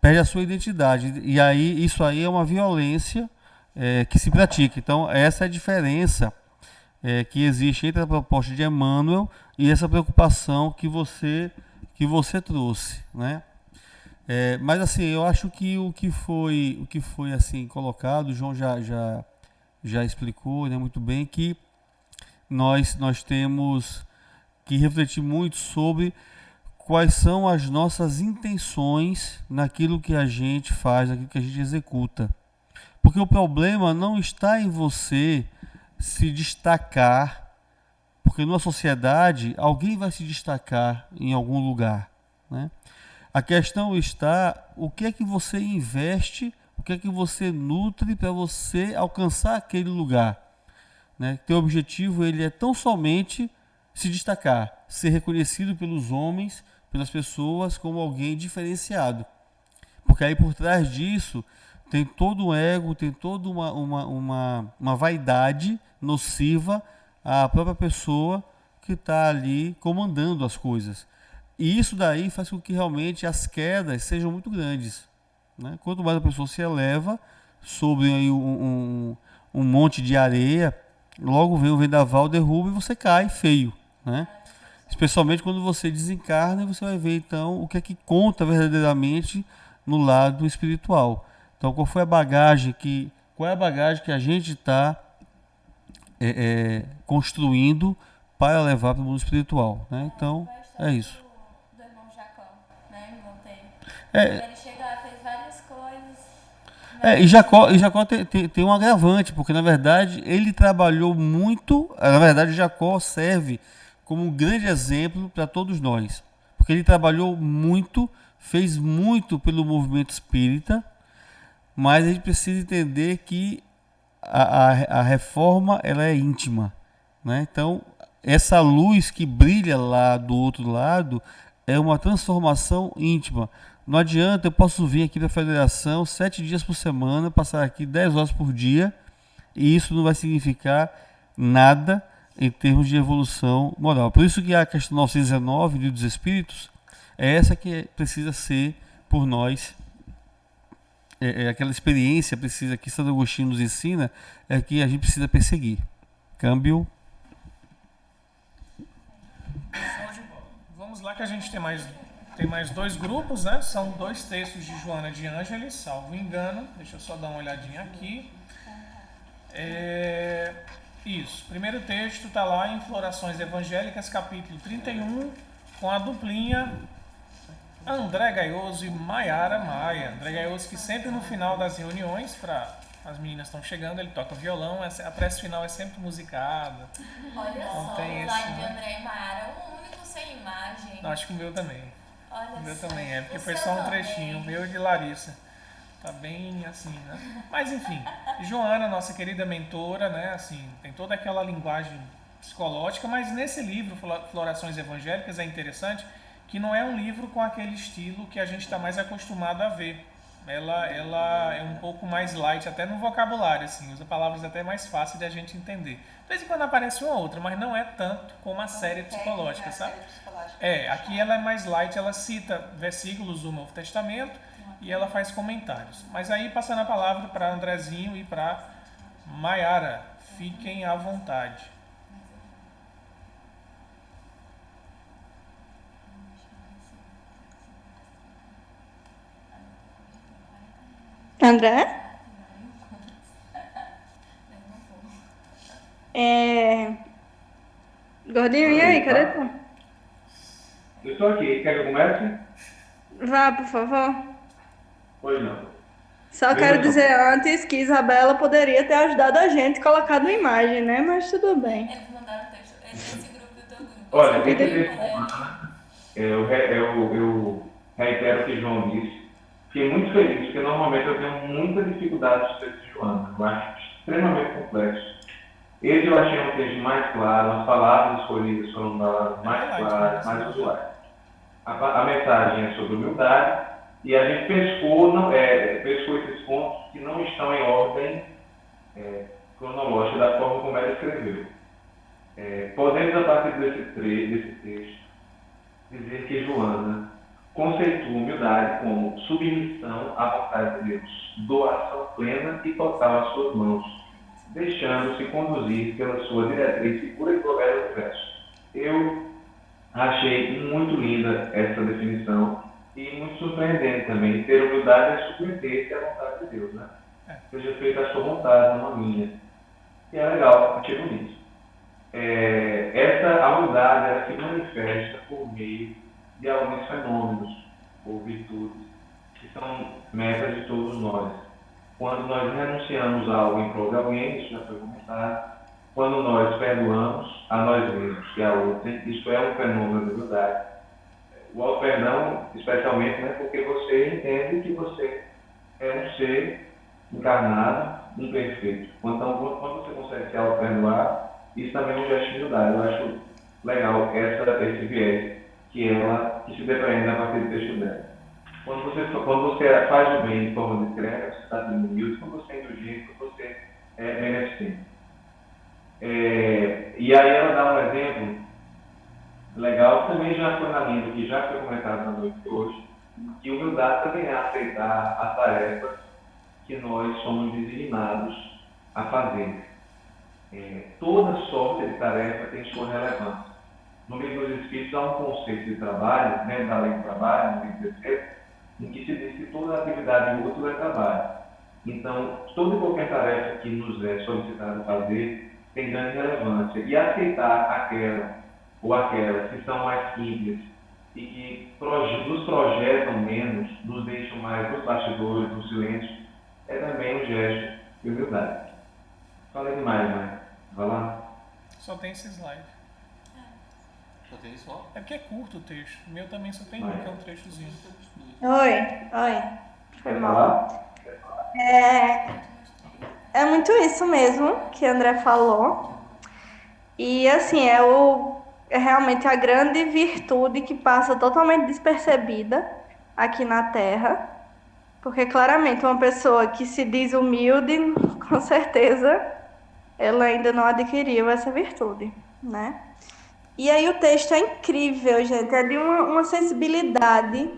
Perde a sua identidade. E aí isso aí é uma violência que se pratica. Então, essa é a diferença que existe entre a proposta de Emmanuel e essa preocupação que você trouxe, né? Mas assim, eu acho que o que foi assim colocado, o João já explicou, né, muito bem, que nós temos que refletir muito sobre quais são as nossas intenções naquilo que a gente faz, naquilo que a gente executa. Porque o problema não está em você se destacar, porque numa sociedade alguém vai se destacar em algum lugar, né? A questão está o que é que você investe, o que é que você nutre para você alcançar aquele lugar, né? Teu objetivo ele é tão somente se destacar, ser reconhecido pelos homens, pelas pessoas como alguém diferenciado, porque aí por trás disso tem todo um ego, tem toda uma vaidade nociva à própria pessoa que está ali comandando as coisas. E isso daí faz com que realmente as quedas sejam muito grandes, né? Quanto mais a pessoa se eleva sobre aí um monte de areia, logo vem o vendaval, derruba e você cai feio, né? Especialmente quando você desencarna, você vai ver então o que é que conta verdadeiramente no lado espiritual. Então, qual é a bagagem que a gente está construindo para levar para o mundo espiritual, né? Então, é isso. Do irmão Jacó, né? Ele chega lá, fez várias coisas. E Jacó tem um agravante, porque na verdade ele trabalhou muito. Na verdade, Jacó serve como um grande exemplo para todos nós, porque ele trabalhou muito, fez muito pelo movimento espírita. Mas a gente precisa entender que a reforma ela é íntima, né? Então, essa luz que brilha lá do outro lado é uma transformação íntima. Não adianta, eu posso vir aqui da federação 7 dias por semana, passar aqui 10 horas por dia, e isso não vai significar nada em termos de evolução moral. Por isso que a questão 919 dos Espíritos é essa que precisa ser por nós. Aquela experiência precisa, que Santo Agostinho nos ensina, é que a gente precisa perseguir. Câmbio. Vamos lá que a gente tem mais dois grupos, né? São 2 textos de Joana de Ângeles, salvo engano. Deixa eu só dar uma olhadinha aqui. Isso. Primeiro texto está lá em Florações Evangélicas, capítulo 31, com a duplinha André Gaioso e Maiara Maia. André Gaioso, que sempre no final das reuniões, as meninas estão chegando, ele toca violão, a prece final é sempre musicada. Olha então, só, tem o esse, slide de André e Maiara, o único sem imagem. Não, acho que o meu também. Olha o meu só. também é, porque O foi seu só um também. trechinho, o meu e de Larissa. Tá bem assim, né? Mas enfim, Joana, nossa querida mentora, né? Assim, tem toda aquela linguagem psicológica, mas nesse livro, Florações Evangélicas, é interessante que não é um livro com aquele estilo que a gente está mais acostumado a ver. Ela é um pouco mais light, até no vocabulário, assim, usa palavras até mais fáceis de a gente entender. De vez em quando aparece uma ou outra, mas não é tanto como a série psicológica, sabe? Aqui ela é mais light, ela cita versículos do Novo Testamento e ela faz comentários. Mas aí, passando a palavra para Andrezinho e para Maiara, fiquem à vontade. André? Gordinho, e aí, cadê tu? Eu estou aqui, quer que eu comece? Vá, por favor. Pois não. Só quero dizer antes que Isabela poderia ter ajudado a gente, colocado uma imagem, né? Mas tudo bem. Eles mandaram texto, esse grupo e o teu grupo. Olha, eu reitero o que João disse. Fiquei muito feliz, porque normalmente eu tenho muita dificuldade de texto de Joana. Eu acho extremamente complexo. Esse eu achei um texto mais claro, as palavras escolhidas foram palavras mais claras, mais usuais. A mensagem é sobre humildade e a gente pescou esses pontos que não estão em ordem cronológica da forma como ela escreveu. Podemos, a partir desse texto, dizer que Joana conceitua humildade como submissão à vontade de Deus, doação plena e total às suas mãos, deixando-se conduzir pela sua diretriz que cura e governa o universo. Eu achei muito linda essa definição e muito surpreendente também. Ter humildade é submeter-se à vontade de Deus, né? Seja feita a sua vontade, não a minha. E é legal, achei bonito. A humildade ela se manifesta por meio de alguns fenômenos ou virtudes que são metas de todos nós. Quando nós renunciamos a algo em prol de alguém, isso já foi comentado. Quando nós perdoamos a nós mesmos e a outrem, isso é um fenômeno de humildade. O auto-perdão, especialmente, né, porque você entende que você é um ser encarnado, imperfeito. Então, quando você consegue se auto-perdoar, isso também é um gesto de humildade. Eu acho legal esse viés que se depreende a partir do texto dela. Quando você faz o bem de forma discreta, você está sendo humilde. Quando você é indulgente, você é beneficente. E aí ela dá um exemplo legal, que também já foi na linha do que já foi comentado na noite de hoje, que humildade também é aceitar as tarefas que nós somos designados a fazer. Toda sorte de tarefa tem sua relevância. No Livro dos Espíritos há um conceito de trabalho, né, da lei do trabalho, no livro 17, em que se diz que toda atividade útil é trabalho. Então, toda e qualquer tarefa que nos é solicitada fazer tem grande relevância. E aceitar aquela ou aquelas que são mais simples e que nos projetam menos, nos deixam mais nos bastidores, no silêncio, é também um gesto de humildade. Falei demais, né? Vai lá. Só tem esse slide. Só tem só? É porque é curto o texto. O meu também só tem um, que é um trechozinho. Oi. Foi mal. É muito isso mesmo que o André falou. E assim, é realmente a grande virtude que passa totalmente despercebida aqui na Terra. Porque claramente uma pessoa que se diz humilde, com certeza, ela ainda não adquiriu essa virtude, né? E aí o texto é incrível, gente. É de uma sensibilidade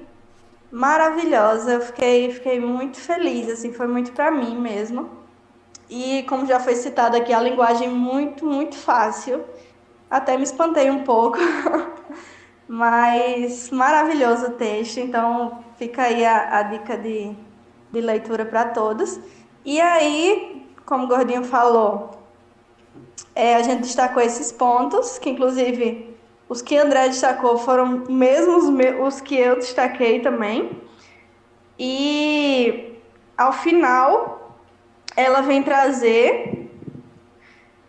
maravilhosa. Eu fiquei muito feliz, assim, foi muito para mim mesmo. E como já foi citado aqui, a linguagem muito, muito fácil. Até me espantei um pouco, mas maravilhoso o texto. Então fica aí a dica de leitura para todos. E aí, como o Gordinho falou, a gente destacou esses pontos, que inclusive os que André destacou foram mesmo os que eu destaquei também. E ao final, ela vem trazer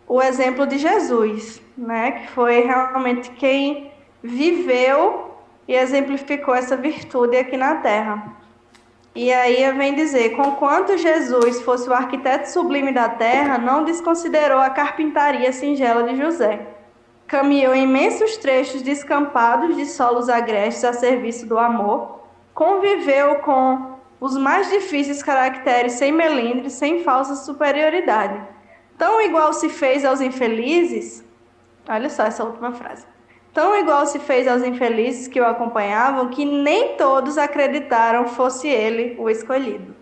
o exemplo de Jesus, né? Que foi realmente quem viveu e exemplificou essa virtude aqui na Terra. E aí vem dizer: conquanto Jesus fosse o arquiteto sublime da terra, não desconsiderou a carpintaria singela de José. Caminhou imensos trechos descampados de solos agrestes a serviço do amor, conviveu com os mais difíceis caracteres sem melindre, sem falsa superioridade. Tão igual se fez aos infelizes, olha só essa última frase, tão igual se fez aos infelizes que o acompanhavam, que nem todos acreditaram fosse ele o escolhido.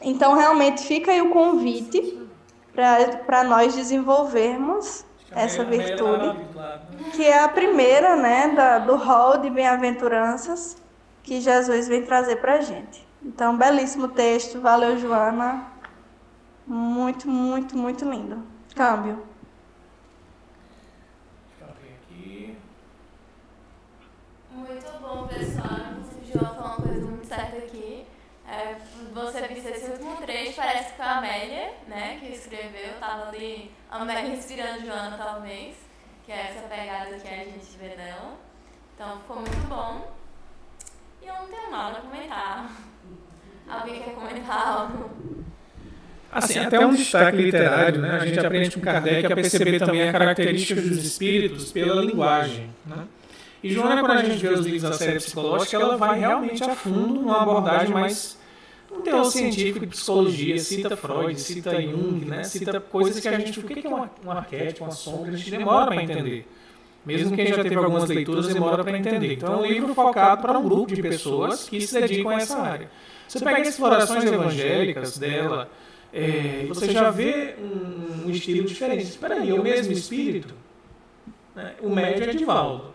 Então, realmente, fica aí o convite para nós desenvolvermos essa virtude, que é a primeira, né, do rol de bem-aventuranças que Jesus vem trazer para a gente. Então, belíssimo texto. Valeu, Joana. Muito, muito, muito lindo. Câmbio. Muito bom, pessoal. O João falou uma coisa muito certa aqui. Você visse esse último trecho, parece que foi a Amélia, né, que escreveu. Tava ali, a Amélia inspirando Joana, talvez, que é essa pegada que a gente vê dela. Então, ficou muito bom. E eu não tenho nada a comentar. Alguém quer comentar algo? Assim, até um destaque literário, né? A gente aprende com Kardec a perceber também a característica dos espíritos pela linguagem, né? E Joana, quando a gente vê os livros da série psicológica, ela vai realmente a fundo numa abordagem mais um teor científico de psicologia, cita Freud, cita Jung, né? Cita coisas que a gente... O que é um arquétipo, uma sombra? A gente demora para entender. Mesmo quem já teve algumas leituras, demora para entender. Então, é um livro focado para um grupo de pessoas que se dedicam a essa área. Você pega as explorações evangélicas dela, você já vê um estilo diferente. Espera aí, é o mesmo espírito? Né? O médio é Divaldo.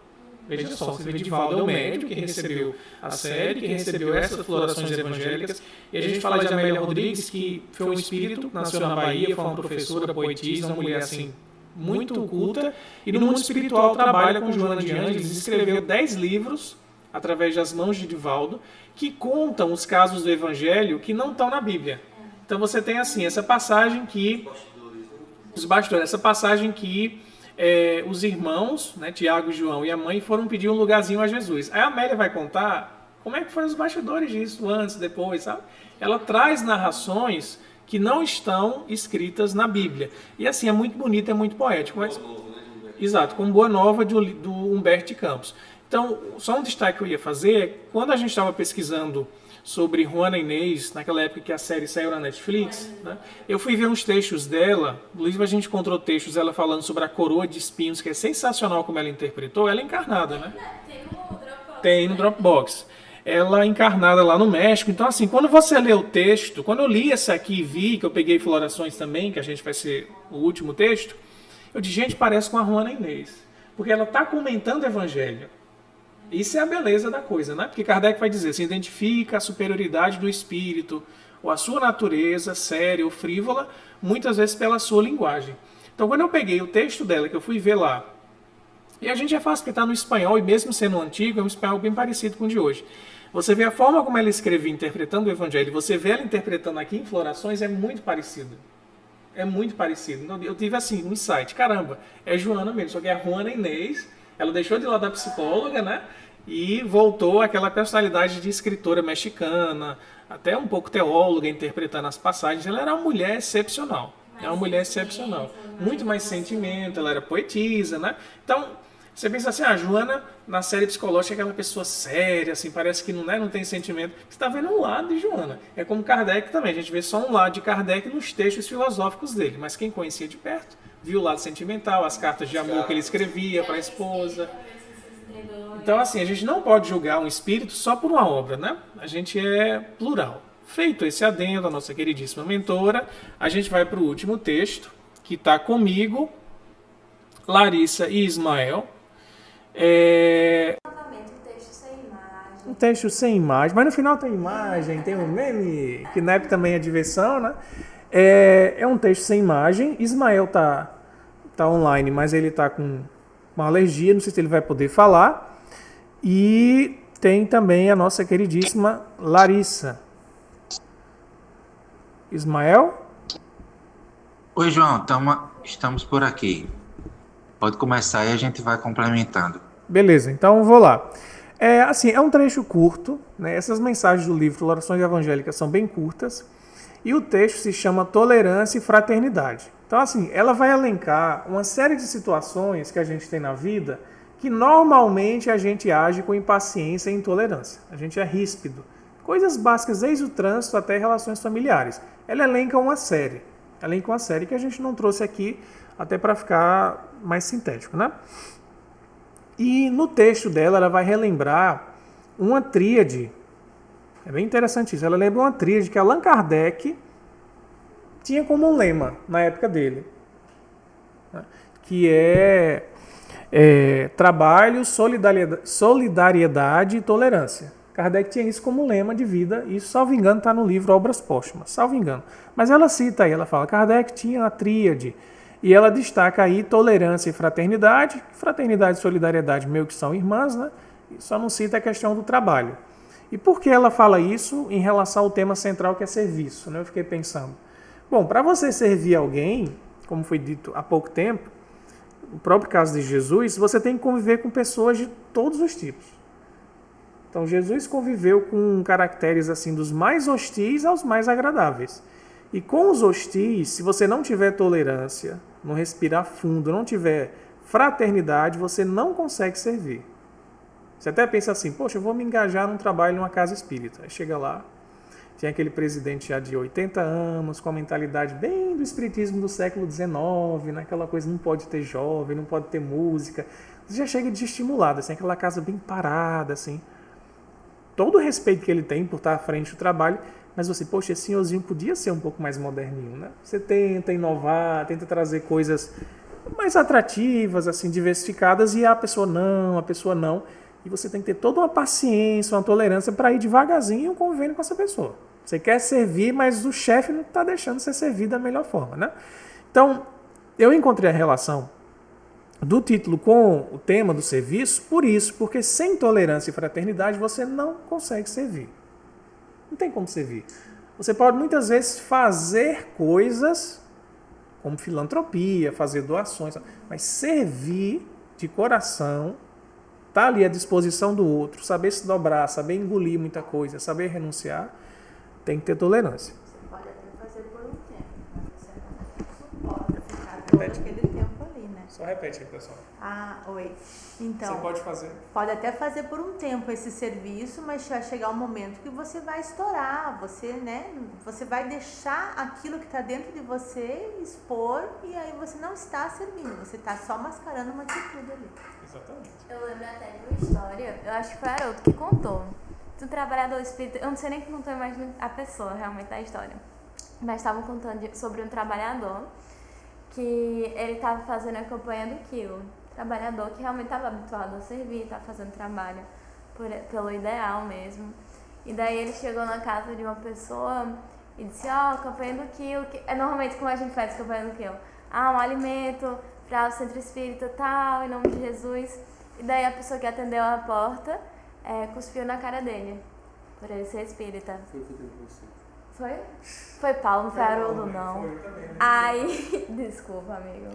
Veja só, você vê Divaldo é o médio que recebeu a série, que recebeu essas florações evangélicas. E a gente fala de Amélia Rodrigues, que foi um espírito, nasceu na Bahia, foi uma professora, poetisa, uma mulher assim muito culta. E no mundo espiritual trabalha com Joana de Ângeles, escreveu 10 livros, através das mãos de Divaldo, que contam os casos do evangelho que não estão na Bíblia. Então você tem assim, essa passagem que... Os bastidores, essa passagem que... os irmãos, né, Tiago, João e a mãe foram pedir um lugarzinho a Jesus. Aí a Amélia vai contar como é que foram os bastidores disso, antes, depois, sabe? Ela traz narrações que não estão escritas na Bíblia. E assim, é muito bonito, é muito poético. Mas... Exato, com Boa Nova do Humberto de Campos. Então, só um destaque que eu ia fazer, quando a gente estava pesquisando sobre Juana Inês, naquela época que a série saiu na Netflix, né? Eu fui ver uns textos dela, inclusive a gente encontrou textos dela falando sobre a coroa de espinhos, que é sensacional como ela interpretou, ela é encarnada, né? Tem no Dropbox. Ela é encarnada lá no México, então assim, quando você lê o texto, quando eu li esse aqui e vi, que eu peguei Florações também, que a gente vai ser o último texto, eu disse, gente, parece com a Juana Inês, porque ela está comentando o Evangelho. Isso é a beleza da coisa, né? Porque Kardec vai dizer, se identifica a superioridade do espírito, ou a sua natureza, séria ou frívola, muitas vezes pela sua linguagem. Então, quando eu peguei o texto dela, que eu fui ver lá, e a gente é fácil porque está no espanhol, e mesmo sendo antigo, é um espanhol bem parecido com o de hoje. Você vê a forma como ela escrevia interpretando o Evangelho, você vê ela interpretando aqui em Florações, é muito parecido. É muito parecido. Eu tive assim, um insight, caramba, é Joana mesmo, só que é a Juana Inês. Ela deixou de lado a psicóloga, né? E voltou àquela personalidade de escritora mexicana, até um pouco teóloga, interpretando as passagens. Ela era uma mulher excepcional. É uma mulher excepcional. Muito mais sentimento, ela era poetisa, né? Então, você pensa assim, a Joana, na série psicológica, é aquela pessoa séria, assim, parece que não tem sentimento. Você está vendo um lado de Joana. É como Kardec também. A gente vê só um lado de Kardec nos textos filosóficos dele. Mas quem conhecia de perto, viu o lado sentimental, as cartas de amor que ele escrevia para a esposa. Então, assim, a gente não pode julgar um espírito só por uma obra, né? A gente é plural. Feito esse adendo, a nossa queridíssima mentora, a gente vai para o último texto, que está comigo, Larissa e Ismael. Um texto sem imagem, mas no final tem imagem, tem um meme, que NEP também é diversão, né? É um texto sem imagem. Ismael tá online, mas ele tá com uma alergia, não sei se ele vai poder falar. E tem também a nossa queridíssima Larissa. Ismael? Oi, João, estamos por aqui. Pode começar e a gente vai complementando. Beleza, então vou lá. É um trecho curto, né? Essas mensagens do livro Orações Evangélicas são bem curtas. E o texto se chama Tolerância e Fraternidade. Então, assim, ela vai elencar uma série de situações que a gente tem na vida que normalmente a gente age com impaciência e intolerância. A gente é ríspido. Coisas básicas, desde o trânsito até relações familiares. Ela elenca uma série. Que a gente não trouxe aqui até para ficar mais sintético, né? E no texto dela, ela vai relembrar uma tríade. É bem interessante isso. Ela lembra uma tríade que Allan Kardec tinha como um lema na época dele, né? Que é trabalho, solidariedade e tolerância. Kardec tinha isso como lema de vida, e isso, salvo engano, está no livro Obras Póstumas, salvo engano. Mas ela cita aí, ela fala, Kardec tinha a tríade, e ela destaca aí tolerância e fraternidade. Fraternidade e solidariedade meio que são irmãs, né? E só não cita a questão do trabalho. E por que ela fala isso em relação ao tema central, que é serviço, né? Eu fiquei pensando. Bom, para você servir alguém, como foi dito há pouco tempo, no próprio caso de Jesus, você tem que conviver com pessoas de todos os tipos. Então, Jesus conviveu com caracteres assim dos mais hostis aos mais agradáveis. E com os hostis, se você não tiver tolerância, não respirar fundo, não tiver fraternidade, você não consegue servir. Você até pensa assim, poxa, eu vou me engajar num trabalho numa casa espírita. Aí chega lá, tem aquele presidente já de 80 anos, com a mentalidade bem do espiritismo do século XIX, naquela coisa, não pode ter jovem, não pode ter música. Você já chega desestimulado, assim, aquela casa bem parada, assim. Todo o respeito que ele tem por estar à frente do trabalho, mas você, poxa, esse senhorzinho podia ser um pouco mais moderninho, né? Você tenta inovar, tenta trazer coisas mais atrativas, assim, diversificadas, e a pessoa não. E você tem que ter toda uma paciência, uma tolerância para ir devagarzinho convivendo com essa pessoa. Você quer servir, mas o chefe não está deixando você servir da melhor forma, né? Então, eu encontrei a relação do título com o tema do serviço por isso, porque sem tolerância e fraternidade você não consegue servir. Não tem como servir. Você pode muitas vezes fazer coisas como filantropia, fazer doações, mas servir de coração, estar ali à disposição do outro, saber se dobrar, saber engolir muita coisa, saber renunciar, tem que ter tolerância. Você pode até fazer por um tempo, mas você não suporta ficar todo aquele tempo ali, né? Só repete aí, pessoal. Oi. Então, você pode fazer. Pode até fazer por um tempo esse serviço, mas vai chegar um momento que você vai estourar, você vai deixar aquilo que está dentro de você expor, e aí você não está servindo, você está só mascarando uma atitude ali. Exatamente. Eu lembro até de uma história, eu acho que foi Haroldo que contou, de um trabalhador espírita, eu não sei nem que não estou imaginando a pessoa realmente da história, mas estavam contando sobre um trabalhador que ele estava fazendo a campanha do quilo. Trabalhador que realmente estava habituado a servir, estava fazendo trabalho pelo ideal mesmo. E daí ele chegou na casa de uma pessoa e disse, campanha do quilo, que é normalmente como a gente faz campanha do quilo. Um alimento para o centro espírita tal, em nome de Jesus. E daí a pessoa que atendeu a porta cuspiu na cara dele, por ele ser espírita. Foi o que eu tenho com você. Foi? Foi Paulo, não foi Haroldo, não. Foi, eu também. Aí, desculpa, amigo.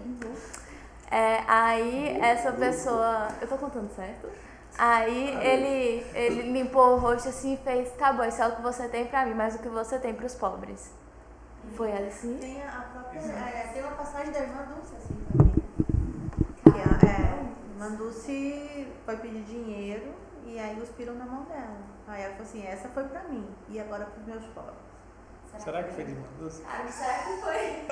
Aí essa pessoa, eu tô contando certo? Aí ele limpou o rosto assim e fez, tá bom, isso é o que você tem pra mim, mas o que você tem pros pobres. Foi assim? Tem tem uma passagem da irmã Dulce assim também. Irmã Dulce foi pedir dinheiro e aí cuspiram na mão dela. Aí ela falou assim, essa foi pra mim e agora pros meus pobres. Será que foi de Manduça? Será que foi?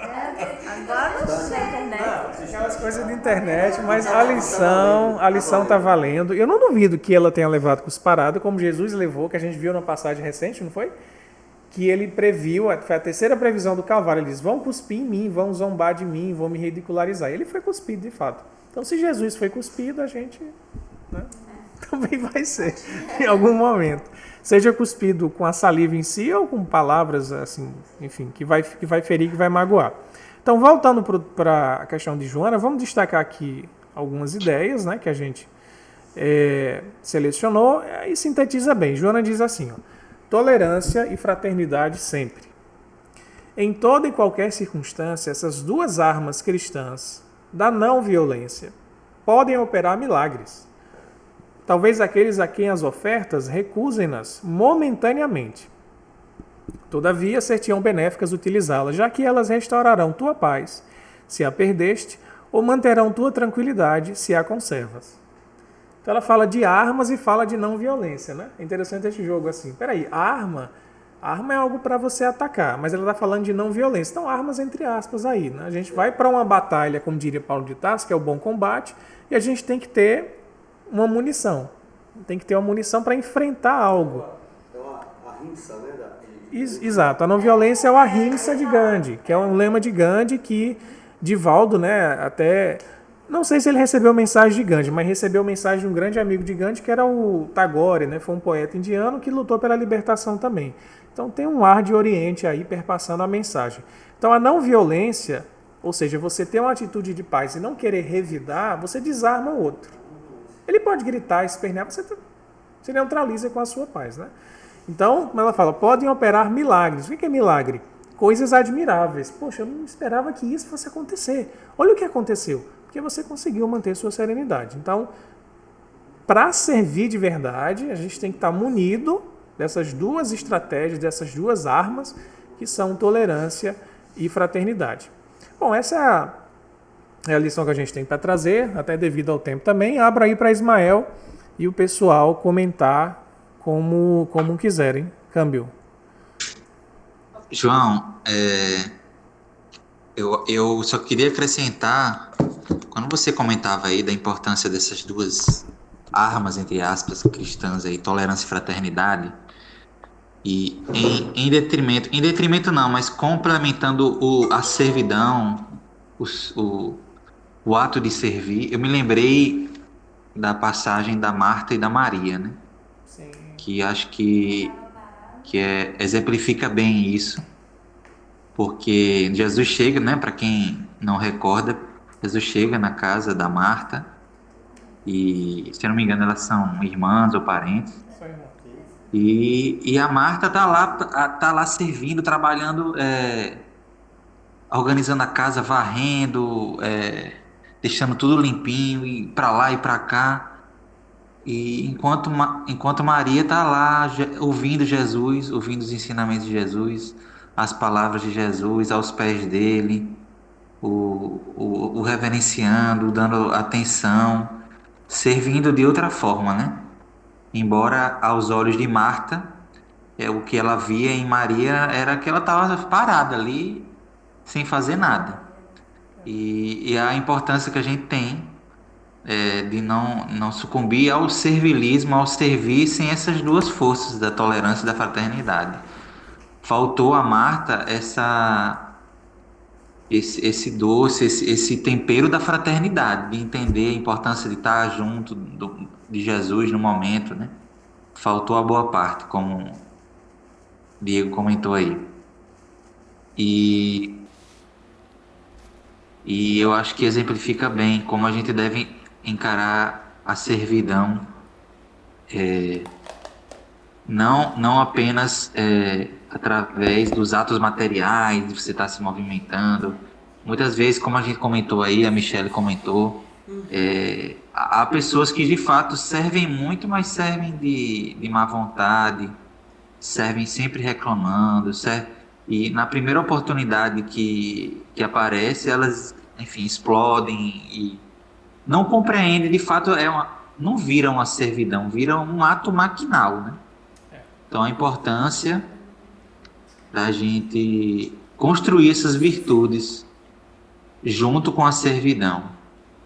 Agora não sei. Não, aquelas coisas de internet, mas a lição tá valendo. Eu não duvido que ela tenha levado cusparada, como Jesus levou, que a gente viu na passagem recente, não foi? Que ele previu, foi a terceira previsão do Calvário, ele diz, vão cuspir em mim, vão zombar de mim, vão me ridicularizar. Ele foi cuspido, de fato. Então, se Jesus foi cuspido, a gente, né, também vai ser, em algum momento. Seja cuspido com a saliva em si ou com palavras, assim, enfim, que vai ferir, que vai magoar. Então, voltando para a questão de Joana, vamos destacar aqui algumas ideias, né, que a gente selecionou e sintetiza bem. Joana diz assim, ó, tolerância e fraternidade sempre. Em toda e qualquer circunstância, essas duas armas cristãs da não violência podem operar milagres. Talvez aqueles a quem as ofertas recusem-nas momentaneamente. Todavia, ser-te-ão benéficas utilizá-las, já que elas restaurarão tua paz, se a perdeste, ou manterão tua tranquilidade, se a conservas. Então ela fala de armas e fala de não violência, né? É interessante esse jogo assim. Peraí, arma é algo para você atacar, mas ela está falando de não violência. Então, armas entre aspas aí, né? A gente vai para uma batalha, como diria Paulo de Tarso, que é o bom combate, e a gente tem que ter uma munição. Tem que ter uma munição para enfrentar algo. É uma ahimsa, né? Exato. A não violência é o ahimsa de Gandhi, que é um lema de Gandhi que Divaldo, né, até... Não sei se ele recebeu mensagem de Gandhi, mas recebeu mensagem de um grande amigo de Gandhi, que era o Tagore, né? Foi um poeta indiano que lutou pela libertação também. Então tem um ar de Oriente aí perpassando a mensagem. Então a não violência, ou seja, você ter uma atitude de paz e não querer revidar, você desarma o outro. Ele pode gritar, espernear, você neutraliza com a sua paz, né? Então, como ela fala, podem operar milagres. O que é milagre? Coisas admiráveis. Poxa, eu não esperava que isso fosse acontecer. Olha o que aconteceu. Porque você conseguiu manter sua serenidade. Então, para servir de verdade, a gente tem que estar munido dessas duas estratégias, dessas duas armas, que são tolerância e fraternidade. Bom, essa é a lição que a gente tem para trazer, até devido ao tempo também. Abra aí para Ismael e o pessoal comentar como quiserem. Câmbio. João, eu só queria acrescentar, quando você comentava aí da importância dessas duas armas, entre aspas, cristãs aí, tolerância e fraternidade, e em detrimento não, mas complementando a servidão, o ato de servir, eu me lembrei da passagem da Marta e da Maria, né? Sim. Que acho que exemplifica bem isso, porque Jesus chega, né, para quem não recorda, Jesus chega na casa da Marta e, se eu não me engano, elas são irmãs ou parentes, e a Marta tá lá servindo, trabalhando, organizando a casa, varrendo, deixando tudo limpinho, e para lá e para cá. E enquanto Maria está lá ouvindo Jesus, ouvindo os ensinamentos de Jesus, as palavras de Jesus aos pés dele, o reverenciando, dando atenção, servindo de outra forma, né? Embora aos olhos de Marta, o que ela via em Maria era que ela estava parada ali, sem fazer nada. E a importância que a gente tem de não sucumbir ao servilismo, ao servir sem essas duas forças da tolerância e da fraternidade. Faltou a Marta esse doce, esse tempero da fraternidade, de entender a importância de estar junto de Jesus no momento, né? Faltou a boa parte, como o Diego comentou aí. E eu acho que exemplifica bem como a gente deve encarar a servidão, não apenas através dos atos materiais, de você estar se movimentando. Muitas vezes, como a gente comentou aí, a Michelle comentou, há pessoas que de fato servem muito, mas servem de má vontade, servem sempre reclamando, e na primeira oportunidade que aparece, elas, enfim, explodem e não compreendem, de fato, não vira uma servidão, vira um ato maquinal, né? Então a importância da gente construir essas virtudes junto com a servidão.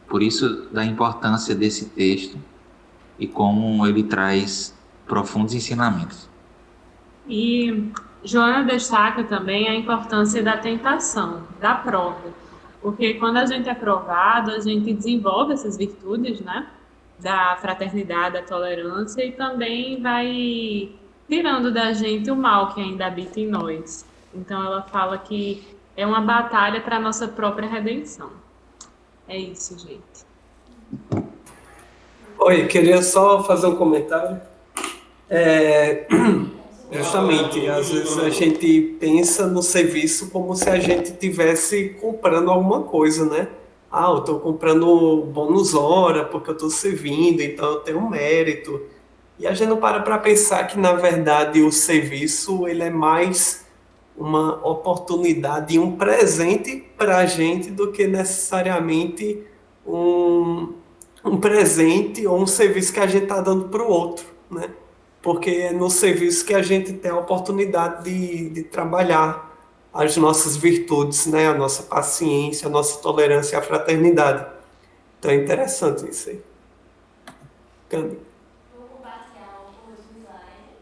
Por isso, da importância desse texto e como ele traz profundos ensinamentos. E Joana destaca também a importância da tentação, da prova, porque quando a gente é provado, a gente desenvolve essas virtudes, né? Da fraternidade, da tolerância, e também vai tirando da gente o mal que ainda habita em nós. Então ela fala que é uma batalha para a nossa própria redenção. É isso, gente. Oi, queria só fazer um comentário. Justamente, às vezes a gente pensa no serviço como se a gente estivesse comprando alguma coisa, né? Ah, eu estou comprando bônus hora porque eu estou servindo, então eu tenho mérito. E a gente não para pensar que, na verdade, o serviço ele é mais uma oportunidade e um presente para a gente do que necessariamente um presente ou um serviço que a gente está dando para o outro, né? Porque é no serviço que a gente tem a oportunidade de trabalhar as nossas virtudes, né? A nossa paciência, a nossa tolerância e a fraternidade. Então é interessante isso aí. Cândido. Vou compartilhar o último slide.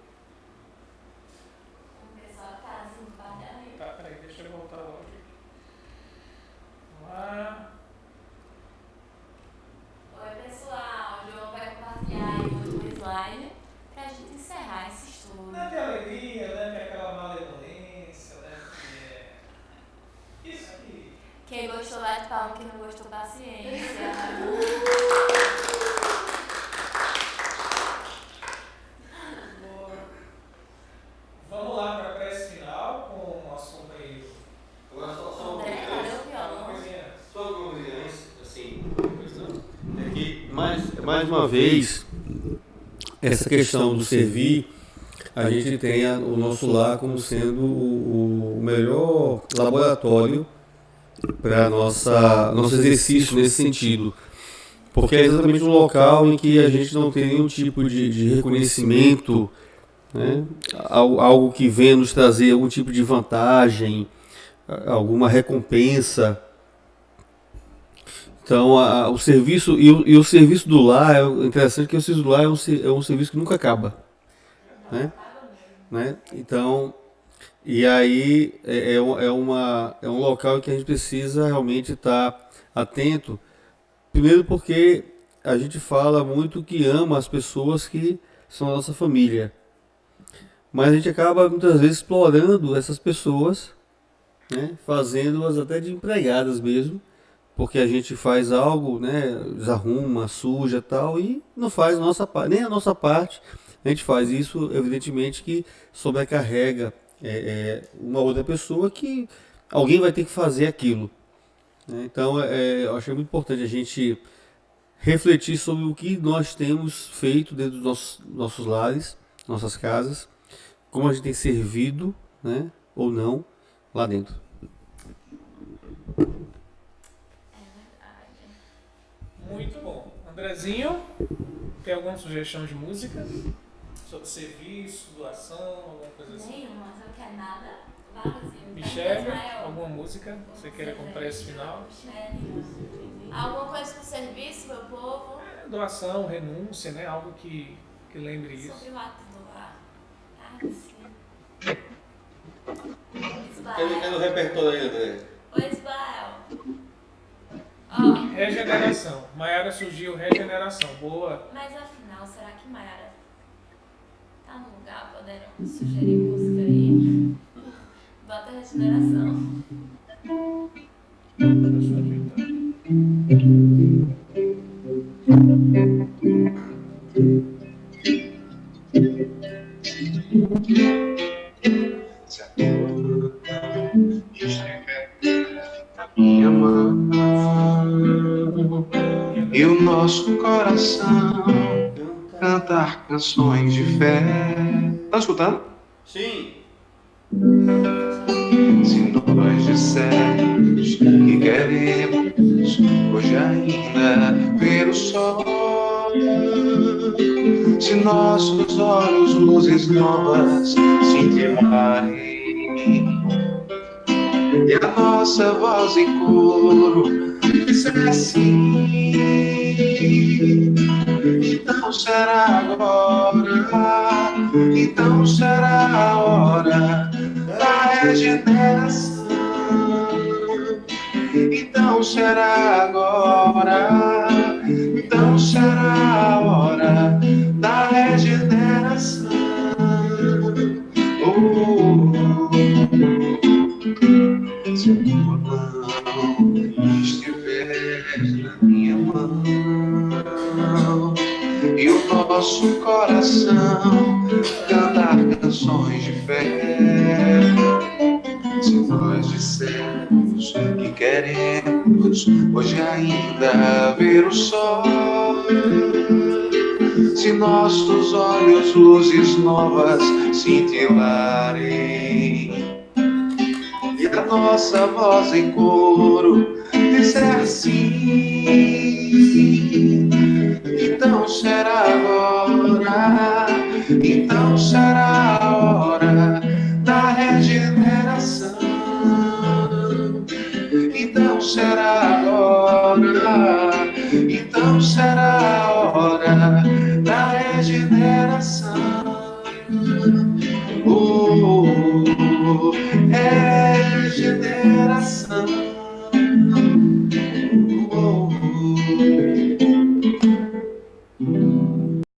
O pessoal tá assim, compartilhando. Tá, peraí, deixa eu voltar logo. Vamos lá. Oi, pessoal. O João vai compartilhar o último slide pra gente encerrar esse estudo. Não é que alegria, né? Que é aquela malemolência, né? Que é... Isso aqui. Quem gostou, bate palma. Quem não gostou, paciência. Vamos lá para a prece final com o nosso companheiro. Agora só André, cadê o violão? uma coisinha assim, é que mais uma vez essa questão do servir, a gente tem o nosso lar como sendo o melhor laboratório para nosso exercício nesse sentido, porque é exatamente um local em que a gente não tem nenhum tipo de reconhecimento, né? Algo que venha nos trazer algum tipo de vantagem, alguma recompensa. Então o serviço e o serviço do lar é interessante, que o serviço do lar é um serviço que nunca acaba, né? Então, e aí é um local que a gente precisa realmente estar atento. Primeiro porque a gente fala muito que ama as pessoas que são a nossa família, mas a gente acaba muitas vezes explorando essas pessoas, né? Fazendo-as até de empregadas mesmo, porque a gente faz algo, né? Desarruma, suja, tal, e não faz nem a nossa parte. A gente faz isso, evidentemente, que sobrecarrega uma outra pessoa, que alguém vai ter que fazer aquilo, né? Então, eu achei muito importante a gente refletir sobre o que nós temos feito dentro dos nossos lares, nossas casas, como a gente tem servido, né, ou não, lá dentro. Muito bom. Andrezinho, tem alguma sugestão de música? Sobre serviço, doação, alguma coisa assim? Nenhuma, você não quer nada? Vazio. Michele, alguma música que você queira com prece final? Alguma coisa pro serviço, meu povo? Doação, renúncia, né? Algo que lembre isso. Sobre o ato do ar. Sim. Quer no repertório aí, André? Oi, Ismael. Regeneração. Maiara surgiu, regeneração. Boa. Mas afinal, será que Maiara tá no lugar? Poderão sugerir música aí? Bota regeneração. Se a dor estiver na minha mão e o nosso coração cantar canções de fé. Tá escutando? Sim. Se nós dissermos que queremos hoje ainda ver o sol, se nossos olhos luzes novas se queimarem E a nossa voz em coro disser sim. Então será agora, então será a hora da regeneração. Então será agora, então será a hora da regeneração. Se a tua mão estiver na minha mão e o nosso coração cantar canções de fé, se nós dissermos que queremos hoje ainda ver o sol, se nossos olhos luzes novas cintilarem e a nossa voz em coro disser sim, então será agora, então será a hora da regeneração. Então será agora, então será